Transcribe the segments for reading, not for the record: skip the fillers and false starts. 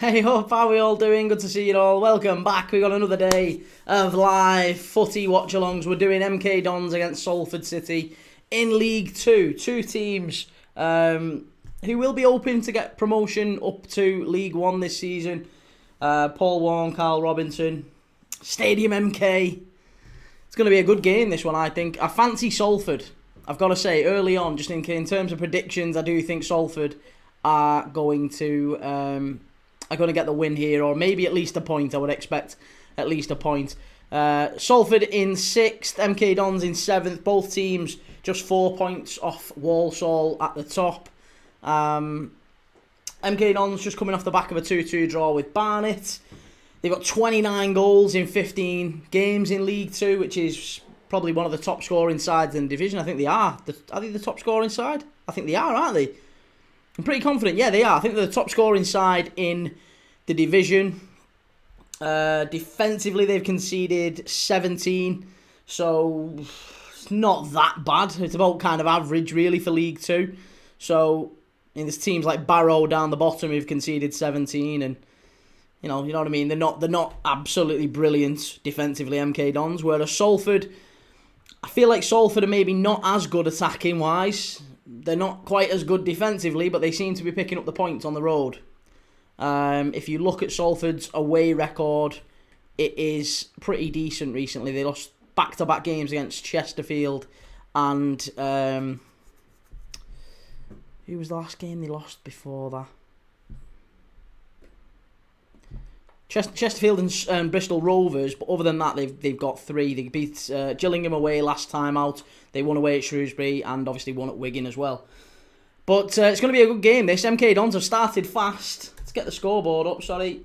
Hey up, how are we all doing? Good to see you all. Welcome back. We've got another day of live footy watch-alongs. We're doing MK Dons against Salford City in League 2. Two teams who will be hoping to get promotion up to League 1 this season. Paul Warne, Carl Robinson, Stadium MK. It's going to be a good game, this one, I think. I fancy Salford. I've got to say, early on, just in terms of predictions, I do think Salford are going to get the win here, or maybe at least a point. I would expect at least a point. Salford in 6th, MK Dons in 7th. Both teams just 4 points off Walsall at the top. MK Dons just coming off the back of a 2-2 draw with Barnet. They've got 29 goals in 15 games in League 2, which is probably one of the top scoring sides in the division. I think they are. Are they the top scoring side? I think they are, aren't they? I'm pretty confident. Yeah, they are. I think they're the top scoring side in the division. Defensively, they've conceded 17. So, it's not that bad. It's about kind of average, really, for League 2. So, there's teams like Barrow down the bottom who've conceded 17. And, you know what I mean? They're not absolutely brilliant defensively, MK Dons. Whereas Salford, I feel like Salford are maybe not as good attacking-wise. They're not quite as good defensively, but they seem to be picking up the points on the road. If you look at Salford's away record, it is pretty decent recently. They lost back-to-back games against Chesterfield and... who was the last game they lost before that? Chesterfield and Bristol Rovers, but other than that, they've got 3. They beat Gillingham away last time out. They won away at Shrewsbury and obviously won at Wigan as well. But it's going to be a good game, this. MK Dons have started fast. Let's get the scoreboard up, sorry.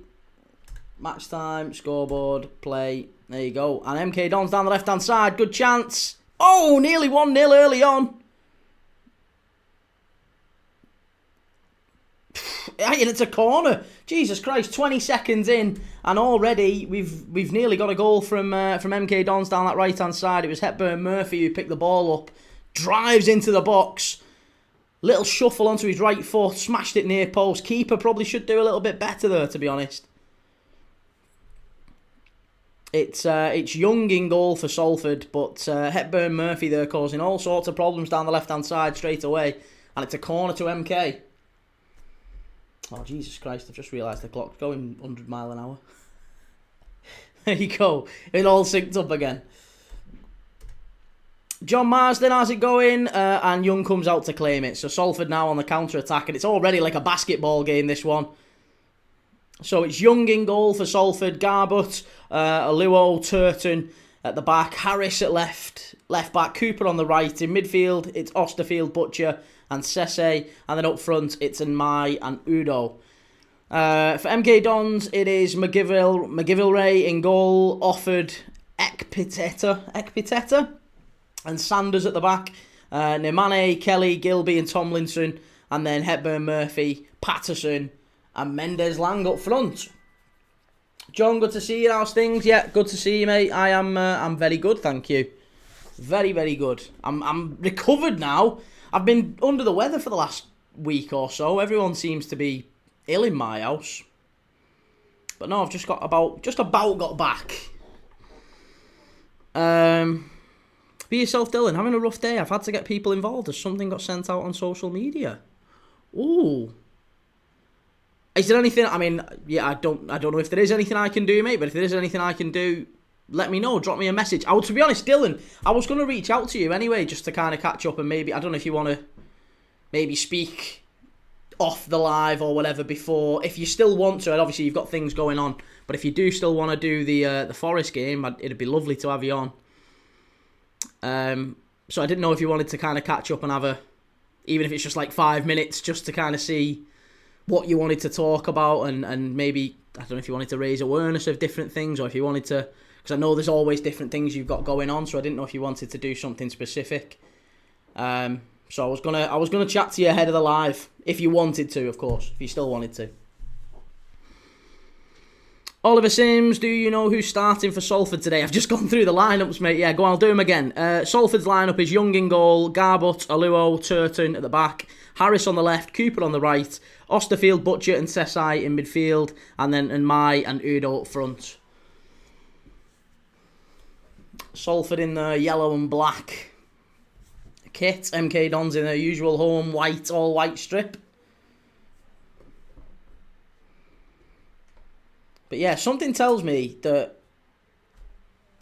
Match time, scoreboard, play. There you go. And MK Dons down the left-hand side. Good chance. Oh, nearly 1-0 early on. And it's a corner. Jesus Christ, 20 seconds in, and already we've nearly got a goal from MK Dons down that right-hand side. It was Hepburn Murphy who picked the ball up, drives into the box, little shuffle onto his right foot, smashed it near post. Keeper probably should do a little bit better there, to be honest. It's Young in goal for Salford, but Hepburn Murphy there causing all sorts of problems down the left-hand side straight away, and it's a corner to MK. Oh, Jesus Christ, I've just realised the clock's going 100 mile an hour. There you go. It all synced up again. John Marsden has it going, and Young comes out to claim it. So Salford now on the counter-attack, and it's already like a basketball game, this one. So it's Young in goal for Salford, Garbutt, Aluo, Turton at the back, Harris at left back, Cooper on the right. In midfield, it's Osterfield, Butcher, and Sese, and then up front it's Mai and Udo. For MK Dons, it is McGivilray in goal, Offord, Ekpiteta, and Sanders at the back. Nemane, Kelly, Gilby, and Tomlinson, and then Hepburn Murphy, Patterson, and Mendes Lang up front. John, good to see you. How's things? Yeah, good to see you, mate. I'm very good, thank you. Very, very good. I'm recovered now. I've been under the weather for the last week or so. Everyone seems to be ill in my house. But no, I've just about got back. Be yourself, Dylan. Having a rough day. I've had to get people involved as something got sent out on social media. Ooh. Is there anything? I mean, yeah, I don't know if there is anything I can do, mate. But if there is anything I can do, let me know. Drop me a message. To be honest, Dylan, I was going to reach out to you anyway, just to kind of catch up and maybe, I don't know if you want to maybe speak off the live or whatever before. If you still want to, and obviously you've got things going on, but if you do still want to do the Forest game, it'd be lovely to have you on. So I didn't know if you wanted to kind of catch up and have even if it's just like 5 minutes, just to kind of see what you wanted to talk about and maybe, I don't know if you wanted to raise awareness of different things or if you wanted to, because I know there's always different things you've got going on, so I didn't know if you wanted to do something specific. So I was gonna chat to you ahead of the live, if you wanted to, of course, if you still wanted to. Oliver Sims, do you know who's starting for Salford today? I've just gone through the lineups, mate. Yeah, go on, I'll do them again. Salford's lineup is Young in goal, Garbut, Aluo, Turton at the back, Harris on the left, Cooper on the right, Osterfield, Butcher and Sesai in midfield, and then Mai and Udo up front. Salford in the yellow and black kit. MK Dons in their usual home white, all white strip. But yeah, something tells me that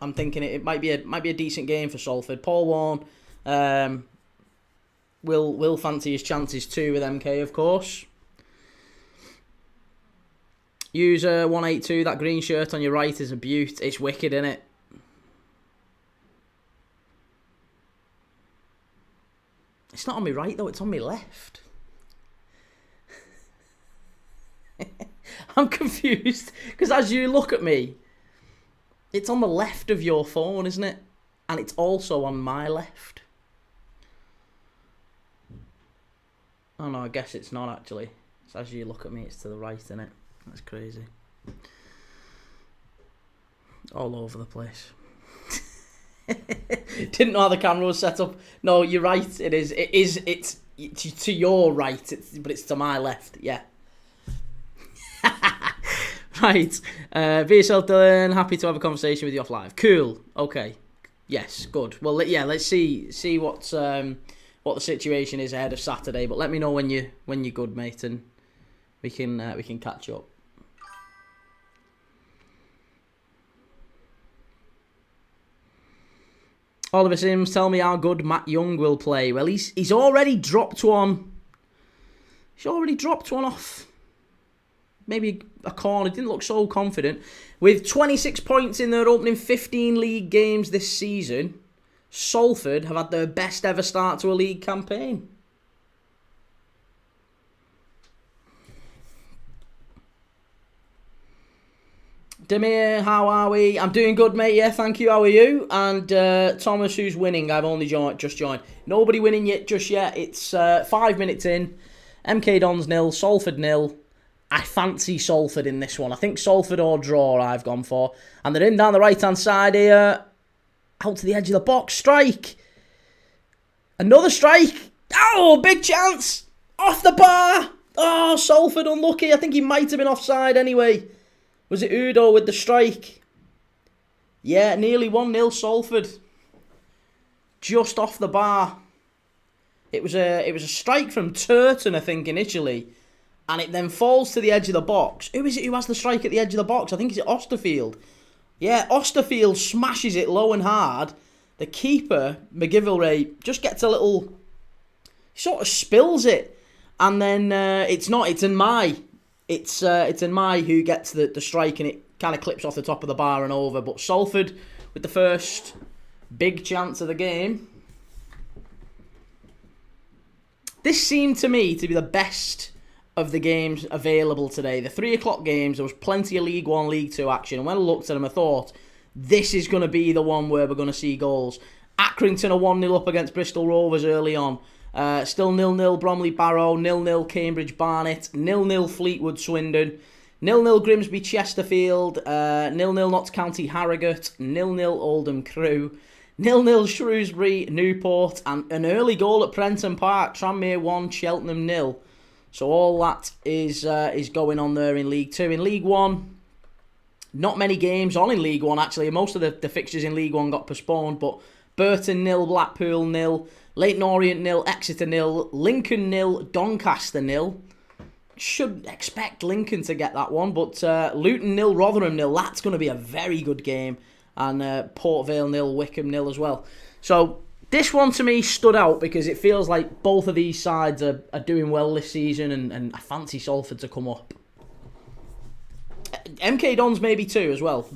I'm thinking it might be a decent game for Salford. Paul Warne will fancy his chances too with MK, of course. User 182, that green shirt on your right is a beaut. It's wicked, isn't it? It's not on my right though, it's on my left. I'm confused because as you look at me, it's on the left of your phone, isn't it? And it's also on my left. Oh no, I guess it's not actually. So as you look at me, it's to the right, isn't it? That's crazy. All over the place. Didn't know how the camera was set up. No, you're right. It is. It's to your right, but it's to my left. Yeah. Right. VSL Dylan, happy to have a conversation with you off live. Cool. Okay. Yes. Good. Well, yeah. Let's see what the situation is ahead of Saturday. But let me know when you're good, mate, and we can catch up. Oliver Sims, tell me how good Matt Young will play. Well, he's already dropped one. He's already dropped one off. Maybe a corner. Didn't look so confident. With 26 points in their opening 15 league games this season, Salford have had their best ever start to a league campaign. Demir, how are we? I'm doing good, mate. Yeah, thank you. How are you? And Thomas, who's winning? I've only just joined. Nobody winning just yet. It's 5 minutes in. MK Dons 0, Salford 0. I fancy Salford in this one. I think Salford or draw I've gone for. And they're in down the right-hand side here. Out to the edge of the box. Strike. Another strike. Oh, big chance. Off the bar. Oh, Salford unlucky. I think he might have been offside anyway. Was it Udo with the strike? Yeah, nearly 1-0 Salford. Just off the bar. It was a strike from Turton, I think, initially. And it then falls to the edge of the box. Who is it who has the strike at the edge of the box? I think it's Osterfield. Yeah, Osterfield smashes it low and hard. The keeper, McGivilray, just gets a little... sort of spills it. And then it's in Mai. It's in Mai who gets the strike and it kind of clips off the top of the bar and over. But Salford with the first big chance of the game. This seemed to me to be the best of the games available today. The 3 o'clock games, there was plenty of League 1, League 2 action. And when I looked at them, I thought, this is going to be the one where we're going to see goals. Accrington are 1-0 up against Bristol Rovers early on. Still 0-0 Bromley Barrow, 0-0 Cambridge Barnet, 0-0 Fleetwood Swindon, 0-0 Grimsby Chesterfield, 0-0 Notts County Harrogate, 0-0 Oldham Crewe, 0-0 Shrewsbury Newport, and an early goal at Prenton Park, Tranmere 1, Cheltenham 0. So all that is going on there in League 2. In League 1, not many games on in League 1 actually. Most of the fixtures in League 1 got postponed, but Burton 0, Blackpool 0, Leyton Orient 0, Exeter 0, Lincoln 0, Doncaster 0. Should expect Lincoln to get that one, but Luton 0, Rotherham 0. That's going to be a very good game. And Port Vale 0, Wickham 0 as well. So this one to me stood out because it feels like both of these sides are doing well this season, and I fancy Salford to come up. MK Dons maybe too as well.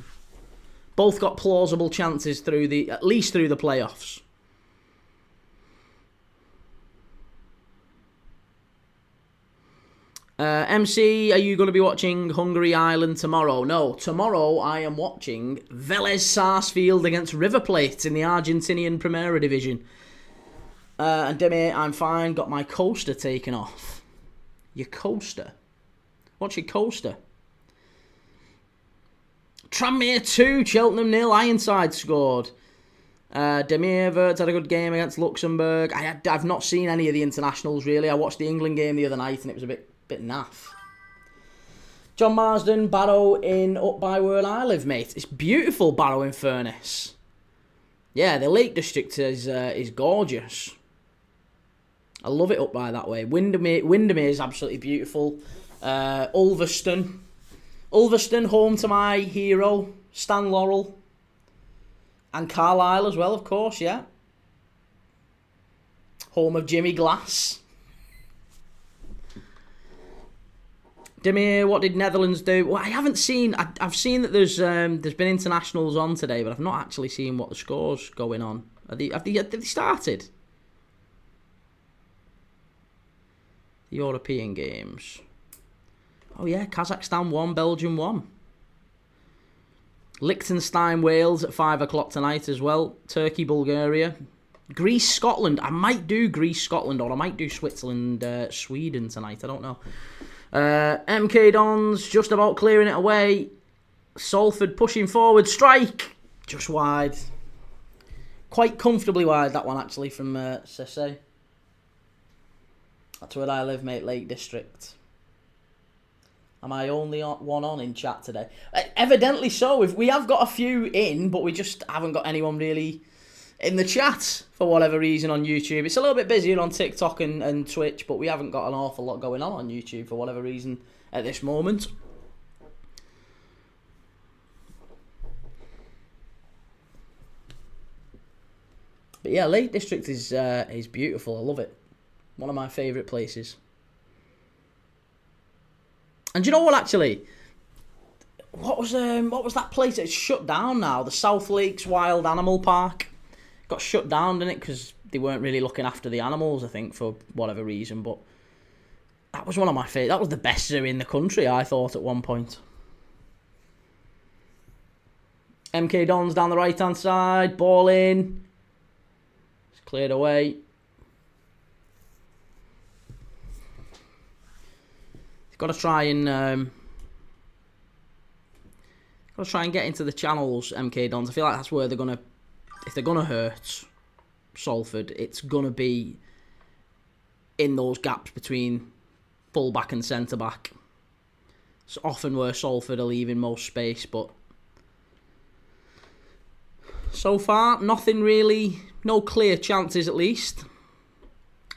Both got plausible chances at least through the playoffs. MC, are you going to be watching Hungary Ireland tomorrow? No, tomorrow I am watching Vélez Sarsfield against River Plate in the Argentinian Primera Division. And Demi, I'm fine, got my coaster taken off. Your coaster? What's your coaster? Tranmere 2, Cheltenham 0, Ironside scored. Demir Wirtz had a good game against Luxembourg. I've not seen any of the internationals, really. I watched the England game the other night and it was a bit naff. John Marsden, Barrow in up by where I live, mate. It's beautiful, Barrow in Furness. Yeah, the Lake District is gorgeous. I love it up by that way. Windermere is absolutely beautiful. Ulverston, home to my hero, Stan Laurel. And Carlisle as well, of course, yeah. Home of Jimmy Glass. Demir, what did Netherlands do? Well, I haven't seen... I've seen that there's been internationals on today, but I've not actually seen what the score's going on. Have they started? The European games. Oh yeah, Kazakhstan 1, Belgium 1. Liechtenstein, Wales at 5 o'clock tonight as well. Turkey, Bulgaria. Greece, Scotland. I might do Greece, Scotland, or I might do Switzerland, Sweden tonight. I don't know. MK Dons just about clearing it away. Salford pushing forward. Strike. Just wide. Quite comfortably wide, that one, actually, from Sese. That's where I live, mate, Lake District. Am I only one on in chat today? Evidently so. We have got a few in, but we just haven't got anyone really in the chat for whatever reason on YouTube. It's a little bit busier on TikTok and Twitch, but we haven't got an awful lot going on YouTube for whatever reason at this moment. But yeah, Lake District is beautiful. I love it. One of my favourite places. And do you know what, actually? What was that place that's shut down now? The South Lakes Wild Animal Park. Got shut down, didn't it? Because they weren't really looking after the animals, I think, for whatever reason. But that was one of my favourite. That was the best zoo in the country, I thought, at one point. MK Dons down the right-hand side. Ball in. It's cleared away. Got to try and get into the channels, MK Dons. I feel like that's where they're gonna, if they're gonna hurt Salford, it's gonna be in those gaps between full back and centre back. It's often where Salford are leaving most space, but so far nothing really, no clear chances at least.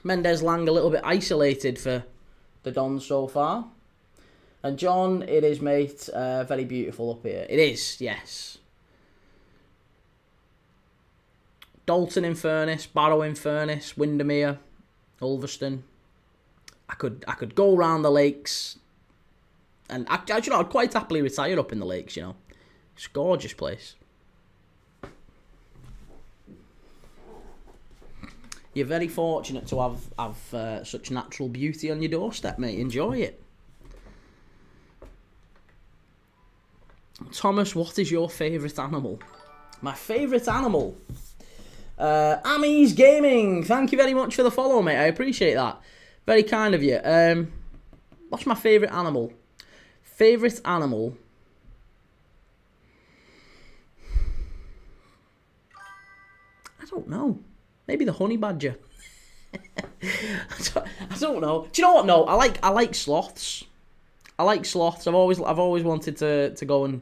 Mendes Lang a little bit isolated for the Dons so far. And John, it is, mate, very beautiful up here. It is, yes. Dalton in Furness, Barrow in Furness, Windermere, Ulverston. I could go round the lakes, and I'd quite happily retire up in the lakes. You know, it's a gorgeous place. You're very fortunate to have such natural beauty on your doorstep, mate. Enjoy it. Thomas, what is your favourite animal? My favourite animal? Amis Gaming. Thank you very much for the follow, mate. I appreciate that. Very kind of you. What's my favourite animal? Favourite animal? I don't know. Maybe the honey badger. I don't know. Do you know what? No, I like sloths. I like sloths. I've always wanted to go and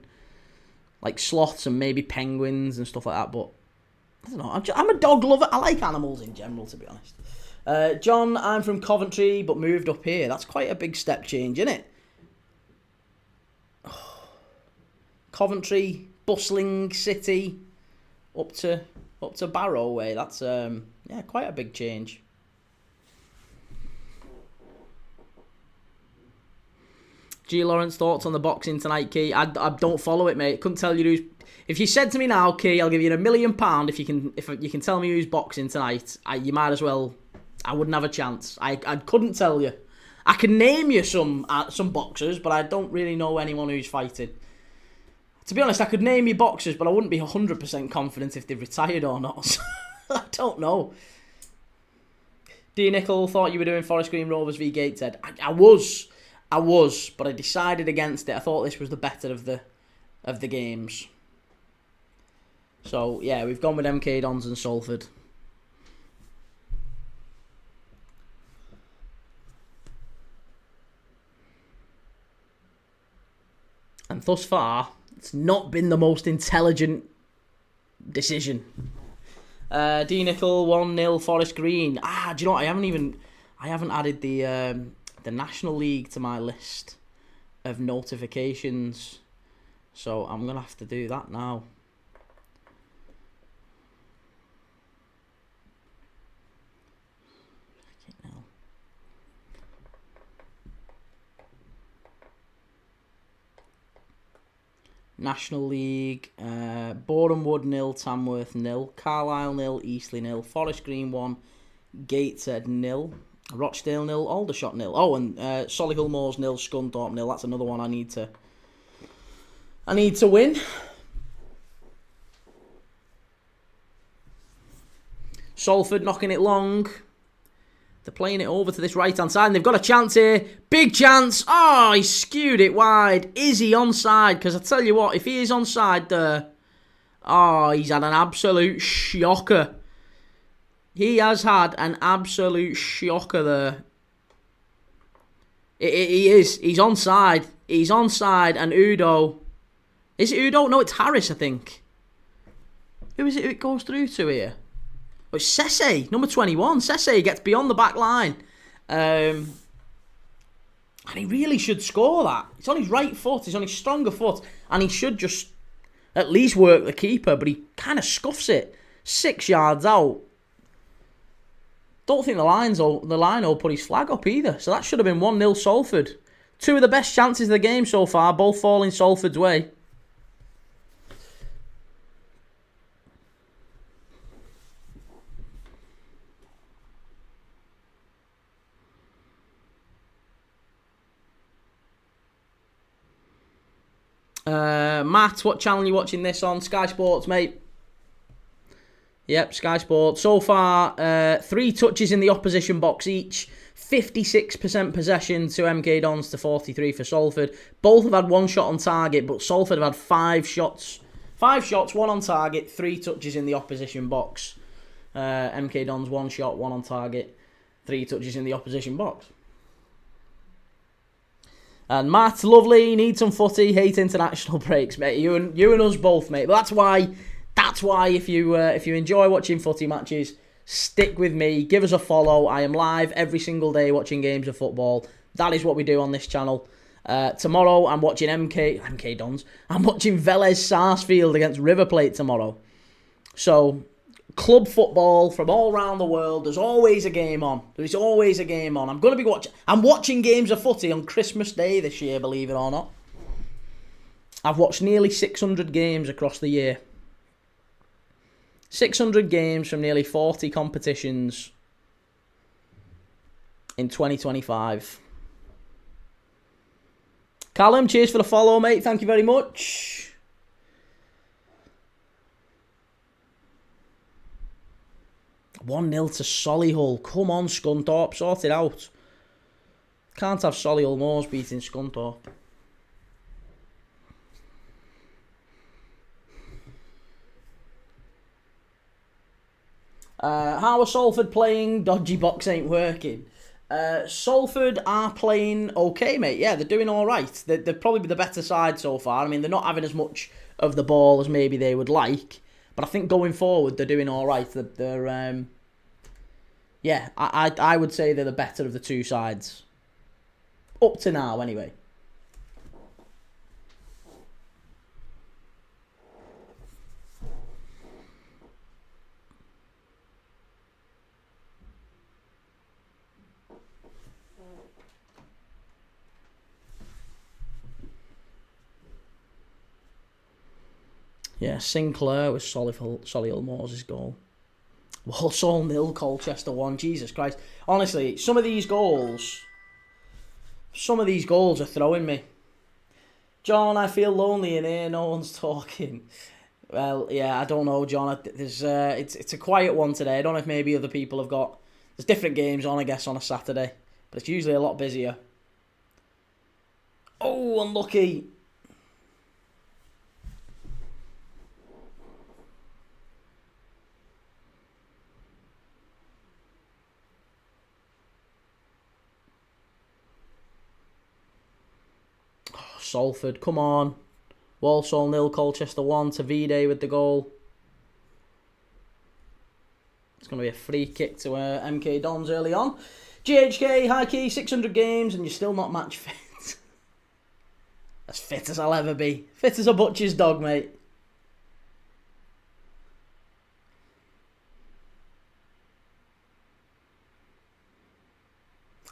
like sloths and maybe penguins and stuff like that. But I don't know. I'm a dog lover. I like animals in general, to be honest. John, I'm from Coventry, but moved up here. That's quite a big step change, isn't it? Oh. Coventry, bustling city, up to Barrow way. That's quite a big change. G. Lawrence, thoughts on the boxing tonight, Key? I don't follow it, mate. Couldn't tell you who's. If you said to me now, Key, I'll give you £1 million if you can tell me who's boxing tonight. You might as well. I wouldn't have a chance. I couldn't tell you. I can name you some boxers, but I don't really know anyone who's fighting. To be honest, I could name you boxers, but I wouldn't be 100% confident if they've retired or not. I don't know. D. Nickel, thought you were doing Forest Green Rovers v Gateshead. I was, but I decided against it. I thought this was the better of the of the games. So, yeah, we've gone with MK Dons and Salford. And thus far, it's not been the most intelligent decision. D Nickel 1-0 Forest Green. Do you know what? I haven't added the National League to my list of notifications, so I'm gonna have to do that now. National League, Boreham Wood 0, Tamworth 0, Carlisle 0, Eastleigh 0, Forest Green 1, Gateshead 0, Rochdale 0, Aldershot 0. Oh, and Solihull Moors 0, Scunthorpe 0. That's another one I need to win. Salford knocking it long. They're playing it over to this right-hand side, and they've got a chance here. Big chance. Oh, he skewed it wide. Is he onside? Because I tell you what, if he is onside there, he's had an absolute shocker. He has had an absolute shocker there. He is. He's onside. He's onside, and Udo... Is it Udo? No, it's Harris, I think. Who is it goes through to here? Oh, it's Sesse, number 21. Sesse gets beyond the back line. And he really should score that. It's on his right foot. He's on his stronger foot. And he should just at least work the keeper. But he kind of scuffs it. 6 yards out. Don't think the line will put his flag up either. So that should have been 1-0 Salford. 2 of the best chances of the game so far. Both falling Salford's way. Matt, what channel are you watching this on? Sky Sports, mate. Yep, Sky Sports. So far, 3 touches in the opposition box each. 56% possession to MK Dons to 43 for Salford. Both have had 1 shot on target, but Salford have had 5 shots. 5 shots, 1 on target, 3 touches in the opposition box. MK Dons 1 shot, 1 on target, 3 touches in the opposition box. And Matt, lovely, need some footy, hate international breaks, mate. You and us both, mate. But that's why if you enjoy watching footy matches, stick with me, give us a follow. I am live every single day watching games of football. That is what we do on this channel. Tomorrow I'm watching MK Dons. I'm watching Vélez Sarsfield against River Plate tomorrow. So club football from all around the world. There's always a game on. There's always a game on. I'm watching games of footy on Christmas Day this year, believe it or not. I've watched nearly 600 games across the year. 600 games from nearly 40 competitions in 2025. Callum, cheers for the follow, mate. Thank you very much. One 0 to Solihull. Come on, Scunthorpe. Sort it out. Can't have Solihull Moors beating Scunthorpe. How are Salford playing? Dodgy box ain't working. Salford are playing okay, mate. Yeah, they're doing all right. They're probably the better side so far. I mean, they're not having as much of the ball as maybe they would like. But I think going forward, they're doing all right. Yeah, I would say they're the better of the 2 sides. Up to now, anyway. Yeah, Sinclair with Solihull Moors' goal. Walsall 0, Colchester 1. Jesus Christ. Honestly, some of these goals are throwing me. John, I feel lonely in here. No one's talking. Well, yeah, I don't know, John. It's a quiet one today. I don't know if maybe other people have got... There's different games on, I guess, on a Saturday. But it's usually a lot busier. Oh, unlucky. Salford. Come on. Walsall 0, Colchester 1. Tavide with the goal. It's going to be a free kick to MK Dons early on. GHK, high key, 600 games, and you're still not match fit. As fit as I'll ever be. Fit as a butcher's dog, mate.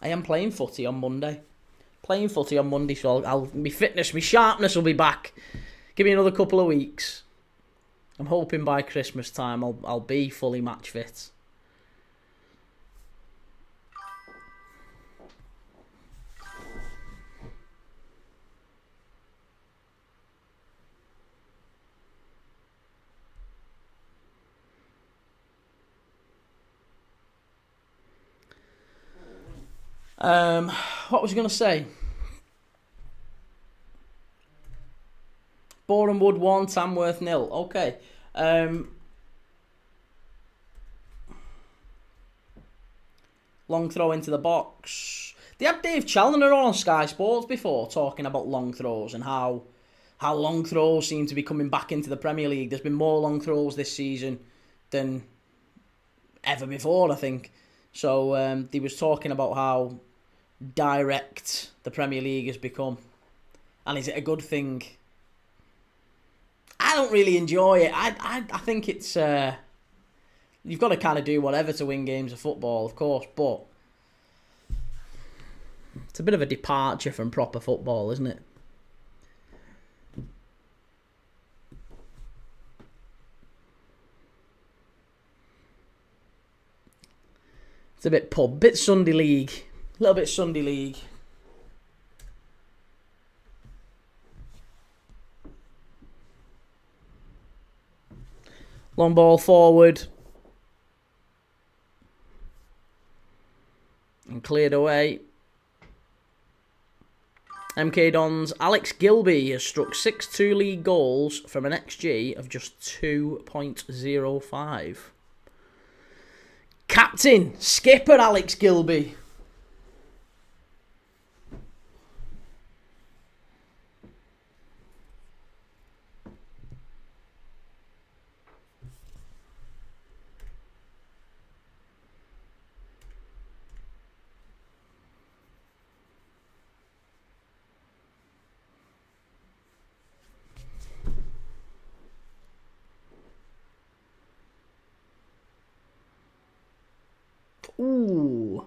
I am playing footy on Monday. So my fitness, my sharpness will be back. Give me another couple of weeks. I'm hoping by Christmas time I'll be fully match fit. What was I going to say? Boreham Wood 1, Tamworth 0. Okay. Long throw into the box. They had Dave Challoner on Sky Sports before talking about long throws and how long throws seem to be coming back into the Premier League. There's been more long throws this season than ever before, I think. So he was talking about how direct the Premier League has become. And is it a good thing? I don't really enjoy it. I think it's... you've got to kind of do whatever to win games of football, of course, but it's a bit of a departure from proper football, isn't it? It's a bit pub, bit Sunday League. A little bit Sunday League. Long ball forward. And cleared away. MK Dons' Alex Gilby has struck 6 league goals from an XG of just 2.05. Captain, skipper Alex Gilby. Ooh.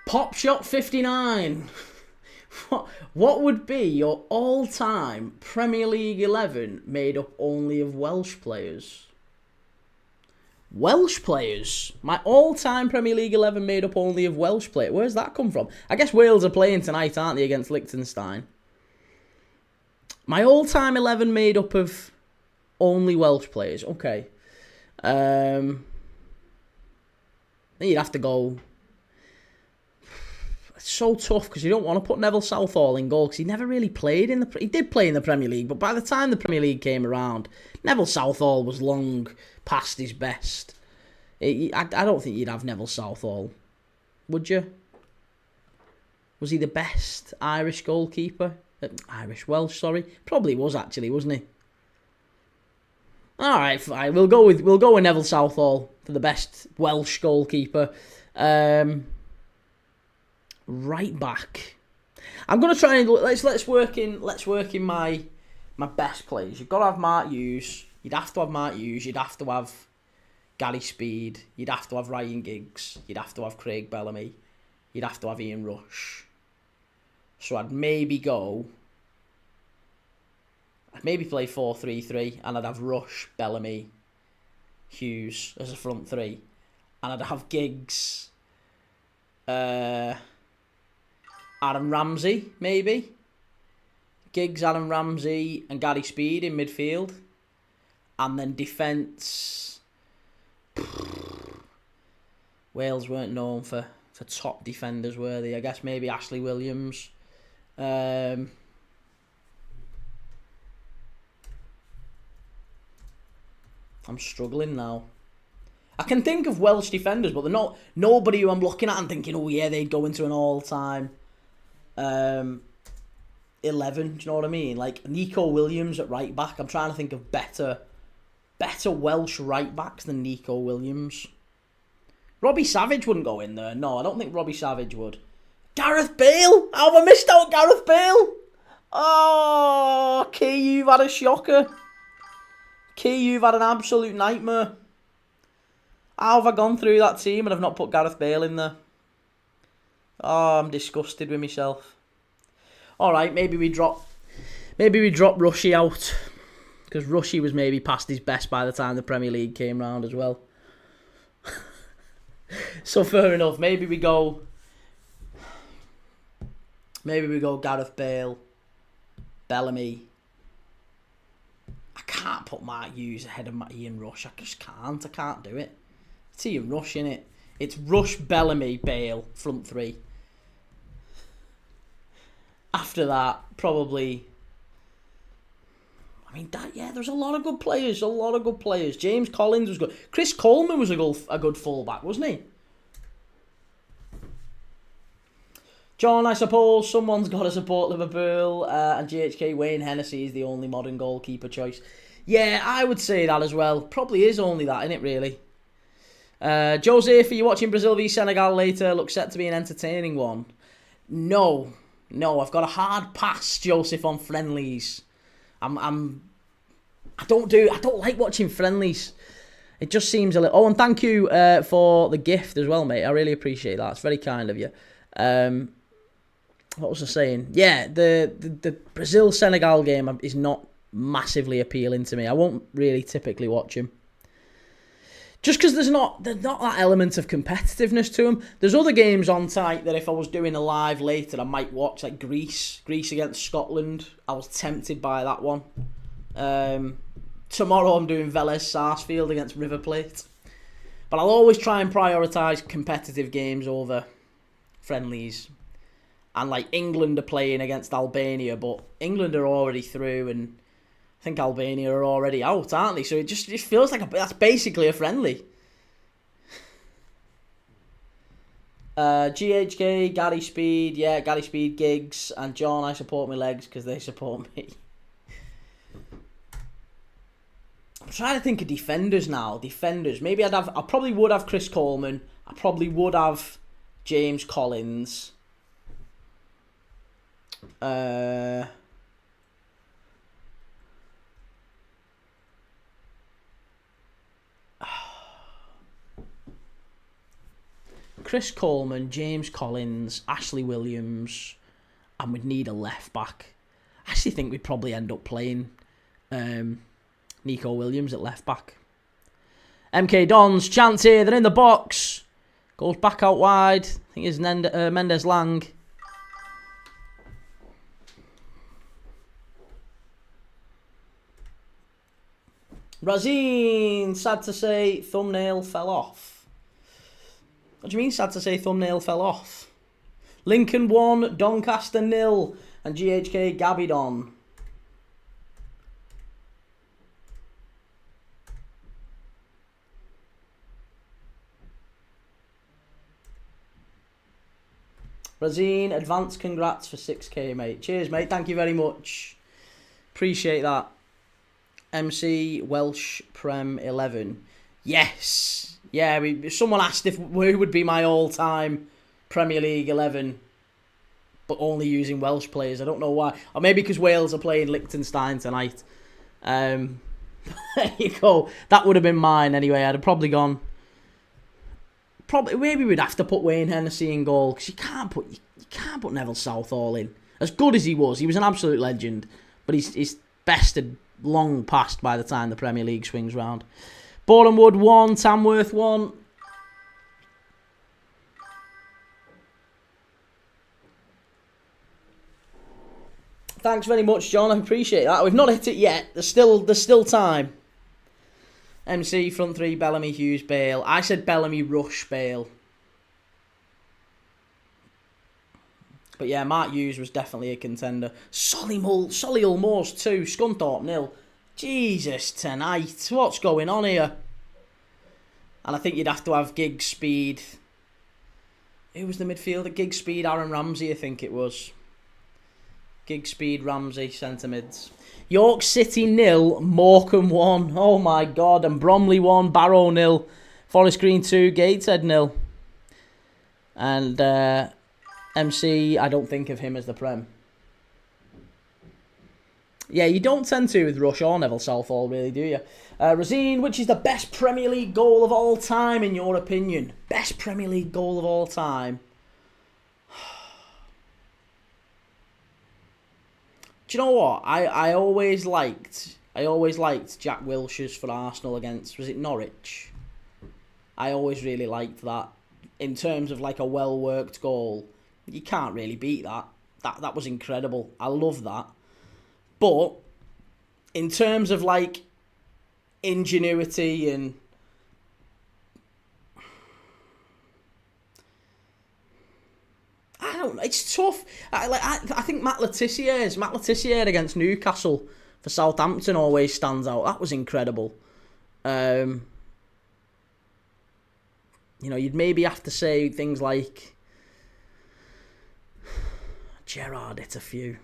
Pop Shot 59. What would be your all-time Premier League 11 made up only of Welsh players? Welsh players? My all-time Premier League 11 made up only of Welsh players. Where's that come from? I guess Wales are playing tonight, aren't they, against Liechtenstein? My all-time 11 made up of only Welsh players. Okay. You'd have to go... It's so tough because you don't want to put Neville Southall in goal because he never really played in the... He did play in the Premier League, but by the time the Premier League came around, Neville Southall was long past his best. I don't think you'd have Neville Southall. Would you? Was he the best Irish goalkeeper? Welsh, sorry. Probably was, actually, wasn't he? All right, fine. We'll go with Neville Southall for the best Welsh goalkeeper. Right back. I'm gonna try and let's work in my best players. You've got to have Mark Hughes. You'd have to have Mark Hughes. You'd have to have Gary Speed. You'd have to have Ryan Giggs. You'd have to have Craig Bellamy. You'd have to have Ian Rush. So I'd maybe play 4-3-3, and I'd have Rush, Bellamy, Hughes as a front three, and I'd have Giggs, Adam Ramsey, maybe. Giggs, Adam Ramsey, and Gary Speed in midfield. And then defence. Wales weren't known for for top defenders worthy. I guess maybe Ashley Williams. I'm struggling now. I can think of Welsh defenders, but they're not nobody who I'm looking at and thinking, oh yeah, they'd go into an all-time 11. Do you know what I mean? Like Nico Williams at right back. I'm trying to think of better Welsh right backs than Nico Williams. Robbie Savage wouldn't go in there. No, I don't think Robbie Savage would. Gareth Bale. How have I missed out Gareth Bale? Oh, Key, you've had a shocker. Key, you've had an absolute nightmare. How have I gone through that team and I've not put Gareth Bale in there? Oh, I'm disgusted with myself. Alright, maybe we drop Rushy out. Because Rushy was maybe past his best by the time the Premier League came round as well. So fair enough. Maybe we go Gareth Bale, Bellamy. I can't put Mark Hughes ahead of Ian Rush. I just can't. I can't do it. It's Ian Rush, innit? It's Rush, Bellamy, Bale, front three. After that, probably... I mean, there's a lot of good players. James Collins was good. Chris Coleman was a good fullback, wasn't he? John, I suppose someone's got to support Liverpool, and GHK Wayne Hennessy is the only modern goalkeeper choice. Yeah, I would say that as well. Probably is only that, innit, really? Joseph, are you watching Brazil v Senegal later? Looks set to be an entertaining one. No, I've got a hard pass, Joseph, on friendlies. I don't like watching friendlies. It just seems a little... Oh, and thank you for the gift as well, mate. I really appreciate that. It's very kind of you. What was I saying? Yeah, the Brazil-Senegal game is not massively appealing to me. I won't really typically watch him. Just because there's not that element of competitiveness to them. There's other games on tonight that if I was doing a live later, I might watch, like Greece against Scotland. I was tempted by that one. Tomorrow I'm doing Vélez Sarsfield against River Plate. But I'll always try and prioritise competitive games over friendlies. And like England are playing against Albania, but England are already through and I think Albania are already out, aren't they? So it just feels like that's basically a friendly. GHK, Gary Speed, yeah, Gary Speed, Giggs, and John, I support my legs because they support me. I'm trying to think of defenders now. Maybe I probably would have Chris Coleman. I probably would have James Collins. Chris Coleman, James Collins, Ashley Williams, and we'd need a left back. I actually think we'd probably end up playing Nico Williams at left back. MK Dons, chance here, they're in the box. Goes back out wide. I think it's Mendes Lang. Razine, sad to say, thumbnail fell off. What do you mean, sad to say, thumbnail fell off? Lincoln 1, Doncaster 0, and GHK Gabidon. Razine, advance congrats for 6k, mate. Cheers, mate. Thank you very much. Appreciate that. MC Welsh Prem 11. Yes. Yeah, someone asked who would be my all-time Premier League 11, but only using Welsh players. I don't know why. Or maybe because Wales are playing Liechtenstein tonight. There you go. That would have been mine anyway. I'd have probably gone... Maybe we'd have to put Wayne Hennessy in goal, because you can't put Neville Southall in. As good as he was an absolute legend, but his best had long passed by the time the Premier League swings round. Bournemouth 1, Tamworth 1. Thanks very much, John. I appreciate that. We've not hit it yet. There's still time. MC front three, Bellamy, Hughes, Bale. I said Bellamy, Rush, Bale. But yeah, Mark Hughes was definitely a contender. Solihull Moors 2, Scunthorpe 0. Jesus, tonight. What's going on here? And I think you'd have to have Giggs, Speed. Who was the midfielder? Giggs, Speed, Aaron Ramsey, I think it was. Giggs, Speed, Ramsey, centre mids. York City 0, Morecambe 1. Oh my God. And Bromley 1, Barrow 0. Forest Green 2, Gateshead 0. And MC, I don't think of him as the Prem. Yeah, you don't tend to with Rush or Neville Southall, really, do you? Rosine, which is the best Premier League goal of all time, in your opinion? Best Premier League goal of all time. Do you know what? I always liked Jack Wilshere's for Arsenal against, was it Norwich? I always really liked that. In terms of like a well-worked goal, you can't really beat that. That was incredible. I love that. But in terms of like ingenuity and I don't know, it's tough. I think Matt Letizier's against Newcastle for Southampton always stands out. That was incredible. You know, you'd maybe have to say things like Gerrard hit a few.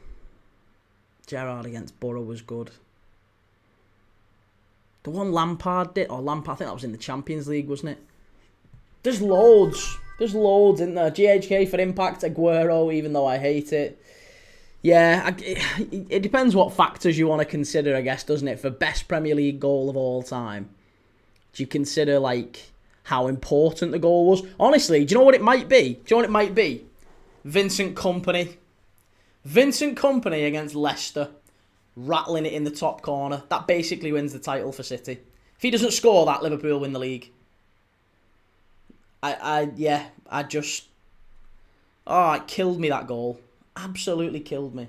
Gerrard against Borough was good. The one Lampard did, I think that was in the Champions League, wasn't it? There's loads, isn't there? GHK for Impact, Aguero, even though I hate it. Yeah, it depends what factors you want to consider, I guess, doesn't it? For best Premier League goal of all time. Do you consider, like, how important the goal was? Honestly, do you know what it might be? Vincent Kompany. Vincent Kompany against Leicester, rattling it in the top corner. That basically wins the title for City. If he doesn't score that, Liverpool win the league. It killed me, that goal. Absolutely killed me.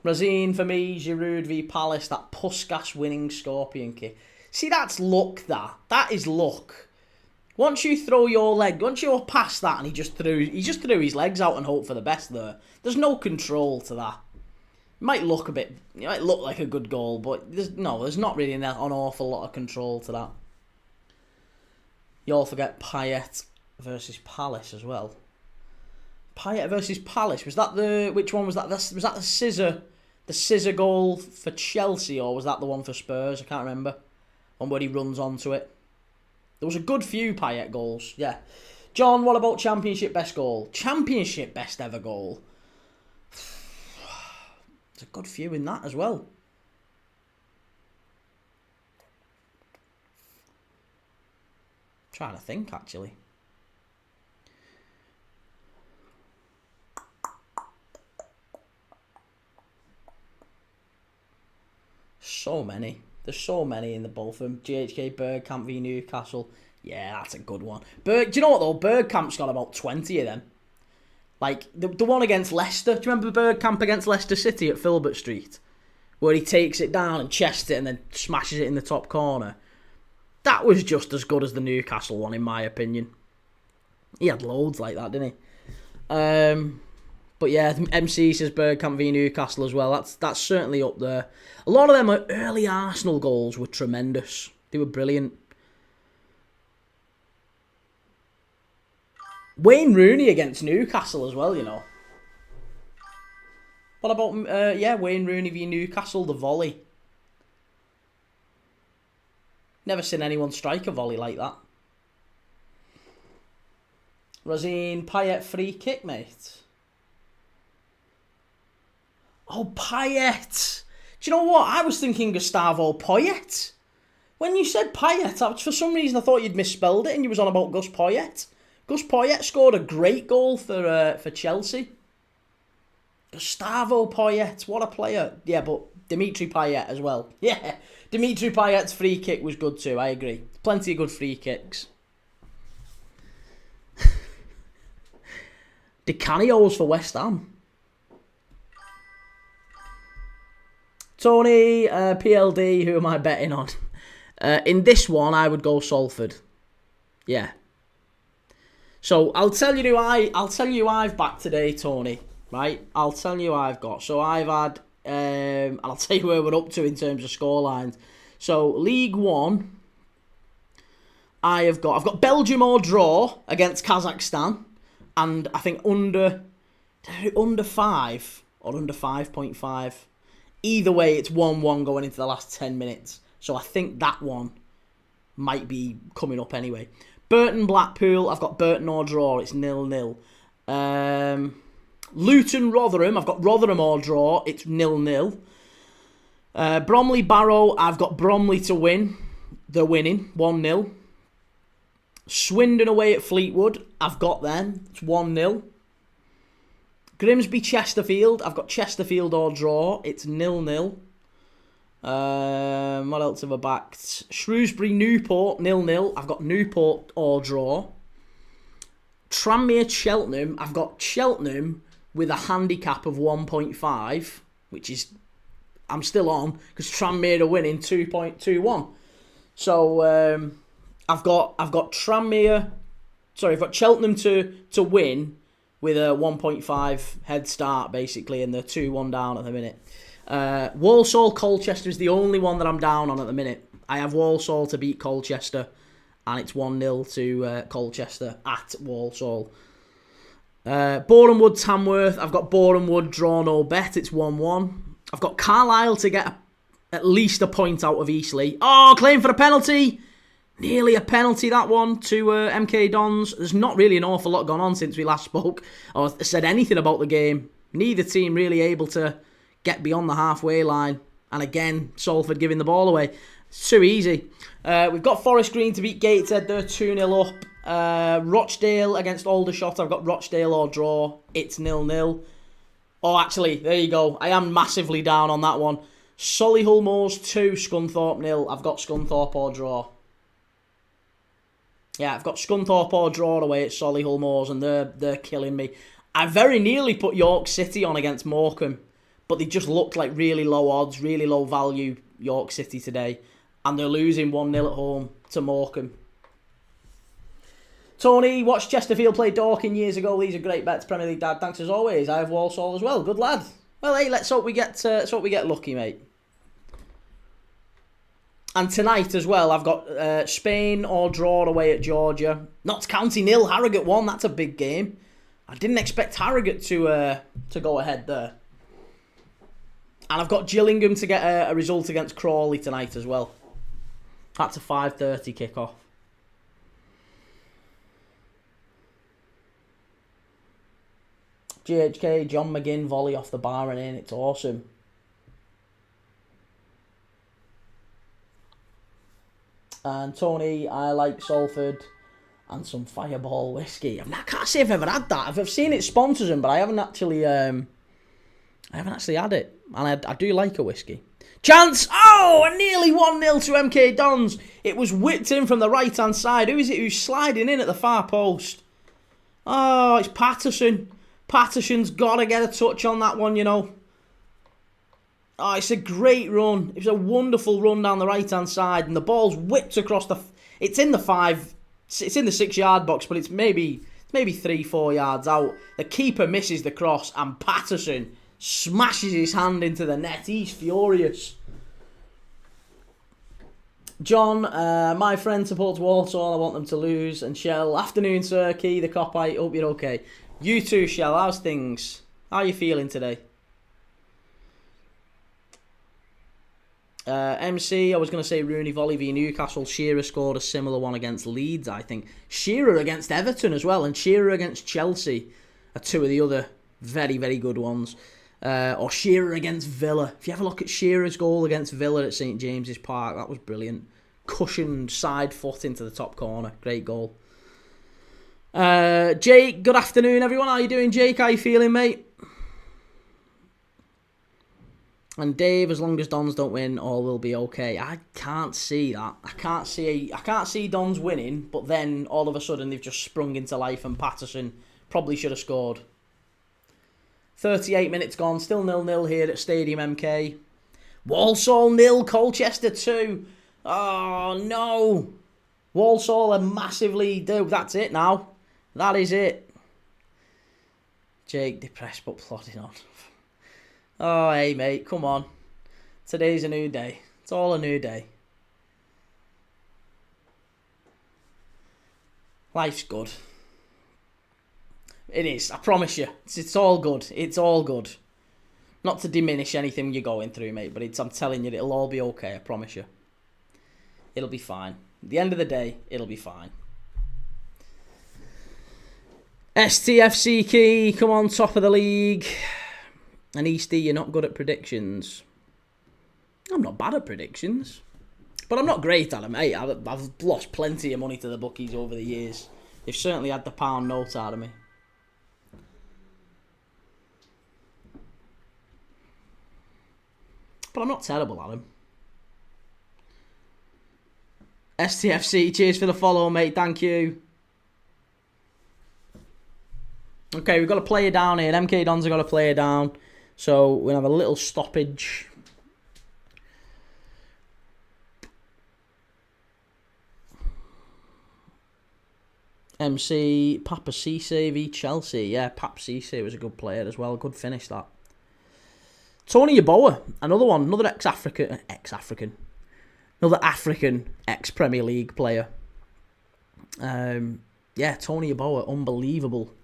Rosine for me, Giroud v Palace, that Puskas winning scorpion kick. See, that's luck, that is luck. Once you pass that and he just threw his legs out and hope for the best there. There's no control to that. It might look like a good goal, but there's not really an awful lot of control to that. You all forget Payet versus Palace as well. Payet versus Palace, which one was that? Was that the scissor goal for Chelsea, or was that the one for Spurs? I can't remember. One where he runs onto it. There was a good few Payet goals, yeah. John, what about Championship best goal? Championship best ever goal? There's a good few in that as well. Trying to think, actually. So many. There's so many in the both of them. GHK Bergkamp v Newcastle. Yeah, that's a good one. Do you know what though? Bergkamp's got about 20 of them. Like, the one against Leicester. Do you remember Bergkamp against Leicester City at Filbert Street? Where he takes it down and chests it and then smashes it in the top corner. That was just as good as the Newcastle one, in my opinion. He had loads like that, didn't he? But yeah, MC says Bergkamp v Newcastle as well. That's certainly up there. A lot of them early Arsenal goals were tremendous. They were brilliant. Wayne Rooney against Newcastle as well, you know. What about, Wayne Rooney v Newcastle, the volley. Never seen anyone strike a volley like that. Rosine, Payet free kick, mate. Oh, Payet. Do you know what? I was thinking Gustavo Poyet. When you said Payet, for some reason I thought you'd misspelled it and you was on about Gus Poyet. Gus Poyet scored a great goal for Chelsea. Gustavo Poyet, what a player. Yeah, but Dimitri Payet as well. Yeah, Dimitri Payet's free kick was good too, I agree. Plenty of good free kicks. Di Canio's for West Ham. Tony, PLD, who am I betting on? In this one, I would go Salford. Yeah. So I'll tell you who I've backed today, Tony. Right? I'll tell you who I've got. So I've had, and I'll tell you where we're up to in terms of scorelines. So League One, I've got Belgium or draw against Kazakhstan, and I think under 5 or under 5.5. Either way, it's 1-1 going into the last 10 minutes. So I think that one might be coming up anyway. Burton Blackpool, I've got Burton or draw. It's 0-0. Luton Rotherham, I've got Rotherham or draw. It's 0-0. Bromley Barrow, I've got Bromley to win. They're winning 1-0. Swindon away at Fleetwood, I've got them. It's 1-0. Grimsby Chesterfield, I've got Chesterfield or draw. It's 0-0. What else have I backed? Shrewsbury Newport 0-0. I've got Newport or draw. Tranmere Cheltenham, I've got Cheltenham with a handicap of 1.5, which is I'm still on because Tranmere are winning 2.21. So I've got Tranmere. Sorry, I've got Cheltenham to win with a 1.5 head start, basically, and they're 2-1 down at the minute. Walsall Colchester is the only one that I'm down on at the minute. I have Walsall to beat Colchester, and it's 1-0 to Colchester at Walsall. Boreham Wood Tamworth, I've got Boreham Wood draw no bet, it's 1-1. I've got Carlisle to get at least a point out of Eastleigh. Oh, claim for a penalty! Nearly a penalty, that one, to MK Dons. There's not really an awful lot gone on since we last spoke or said anything about the game. Neither team really able to get beyond the halfway line. And again, Salford giving the ball away. It's too easy. We've got Forest Green to beat Gateshead. They're 2-0 up. Rochdale against Aldershot. I've got Rochdale or draw. It's 0-0. Oh, actually, there you go. I am massively down on that one. Solihull Moors 2, Scunthorpe 0. I've got Scunthorpe or draw. Yeah, I've got Scunthorpe or draw away at Solihull Moors, and they're killing me. I very nearly put York City on against Morecambe, but they just looked like really low odds, really low value York City today, and they're losing 1-0 at home to Morecambe. Tony, watched Chesterfield play Dorking years ago. These are great bets, Premier League Dad. Thanks as always. I have Walsall as well. Good lad. Well, hey, let's hope we get lucky, mate. And tonight as well, I've got Spain or draw away at Georgia. Notts County 0, Harrogate 1. That's a big game. I didn't expect Harrogate to go ahead there. And I've got Gillingham to get a result against Crawley tonight as well. That's a 5:30 kickoff. GHK, John McGinn volley off the bar and in. It's awesome. And Tony, I like Salford and some Fireball whiskey. I can't say I've ever had that. I've seen it sponsors them, but I haven't actually had it. And I do like a whiskey. Chance! Oh, nearly 1-0 to MK Dons. It was whipped in from the right-hand side. Who is it who's sliding in at the far post? Oh, it's Patterson. Patterson's got to get a touch on that one, you know. Oh, it's a great run. It was a wonderful run down the right-hand side, and the ball's whipped across the... It's in the 6-yard box, but it's maybe 3-4 yards out. The keeper misses the cross, and Patterson smashes his hand into the net. He's furious. John, my friend supports Walsall. I want them to lose. And Shell, afternoon, sir. Key, the cop-eye. Hope you're okay. You too, Shell. How's things? How are you feeling today? MC, I was going to say Rooney volley v Newcastle. Shearer scored a similar one against Leeds, I think. Shearer against Everton as well, and Shearer against Chelsea are two of the other very, very good ones. Or Shearer against Villa. If you have a look at Shearer's goal against Villa at St James's Park, that was brilliant. Cushioned side foot into the top corner. Great goal. Jake, good afternoon, everyone. How you doing, Jake? How you feeling, mate? And Dave, as long as Dons don't win, all will be okay. I can't see that. I can't see Dons winning, but then all of a sudden they've just sprung into life, and Patterson probably should have scored. 38 minutes gone, still 0-0 here at Stadium MK. Walsall 0, Colchester 2. Oh no. Walsall are massively... That's it now. That is it. Jake depressed but plodding on. Oh, hey, mate, come on. Today's a new day. It's all a new day. Life's good. It is, I promise you. It's all good. It's all good. Not to diminish anything you're going through, mate, but I'm telling you, it'll all be okay, I promise you. It'll be fine. At the end of the day, it'll be fine. STFC Key, come on, top of the league. And Easty, you're not good at predictions. I'm not bad at predictions. But I'm not great at them, mate. I've lost plenty of money to the bookies over the years. They've certainly had the pound note out of me. But I'm not terrible at them. STFC, cheers for the follow, mate. Thank you. Okay, we've got to play it down here. MK Dons have got to play it down. So we'll have a little stoppage. MC, Papa Cisse v Chelsea. Yeah, Papa Cisse was a good player as well. Good finish, that. Tony Yeboah, another one. Another African ex-Premier League player. Yeah, Tony Yeboah, unbelievable.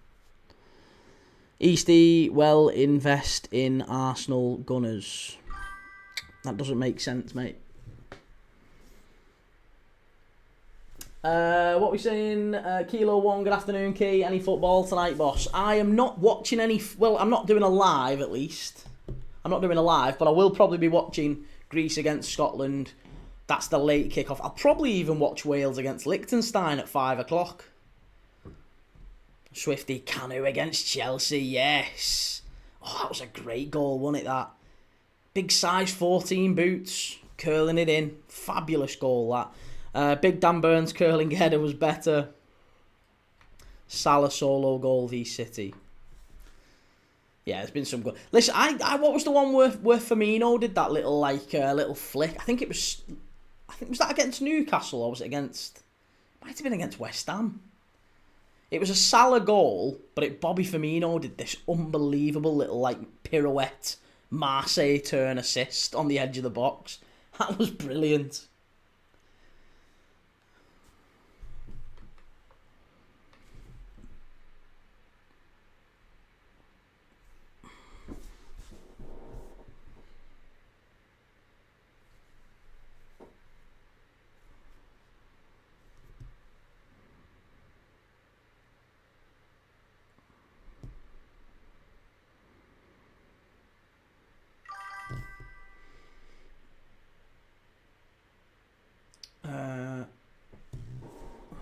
Easty, well, invest in Arsenal Gunners. That doesn't make sense, mate. What are we saying? Kilo 1, good afternoon, Key. Any football tonight, boss? I am not watching any... Well, I'm not doing a live, at least. I'm not doing a live, but I will probably be watching Greece against Scotland. That's the late kickoff. I'll probably even watch Wales against Liechtenstein at 5 o'clock. Swifty Canu against Chelsea, yes. Oh, that was a great goal, wasn't it, that? Big size 14 boots, curling it in. Fabulous goal, that. Big Dan Burns curling header was better. Salah solo goal v City. Yeah, there's been some good. Listen, what was the one where Firmino did that little little flick? I think was that against Newcastle or was it against? Might have been against West Ham. It was a Salah goal, but Bobby Firmino did this unbelievable little pirouette Marseille turn assist on the edge of the box. That was brilliant.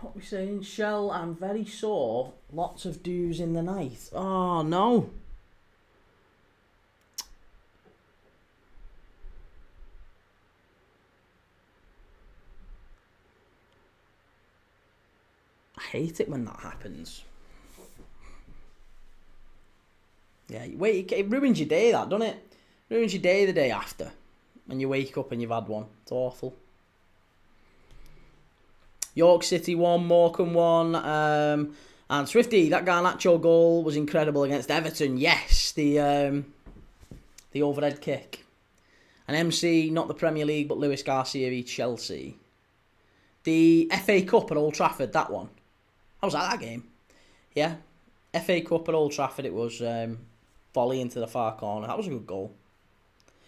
What are we saying? Shell, I'm very sore. Lots of dews in the night. Oh, no. I hate it when that happens. Yeah, wait, it ruins your day, that, doesn't it? It ruins your day the day after. When you wake up and you've had one. It's awful. York City 1, Morecambe 1, and Swifty, that Garnacho goal was incredible against Everton. Yes, the overhead kick. And MC, not the Premier League, but Luis Garcia v Chelsea. The FA Cup at Old Trafford, that one. I was at that game. Yeah, FA Cup at Old Trafford, it was volley into the far corner. That was a good goal.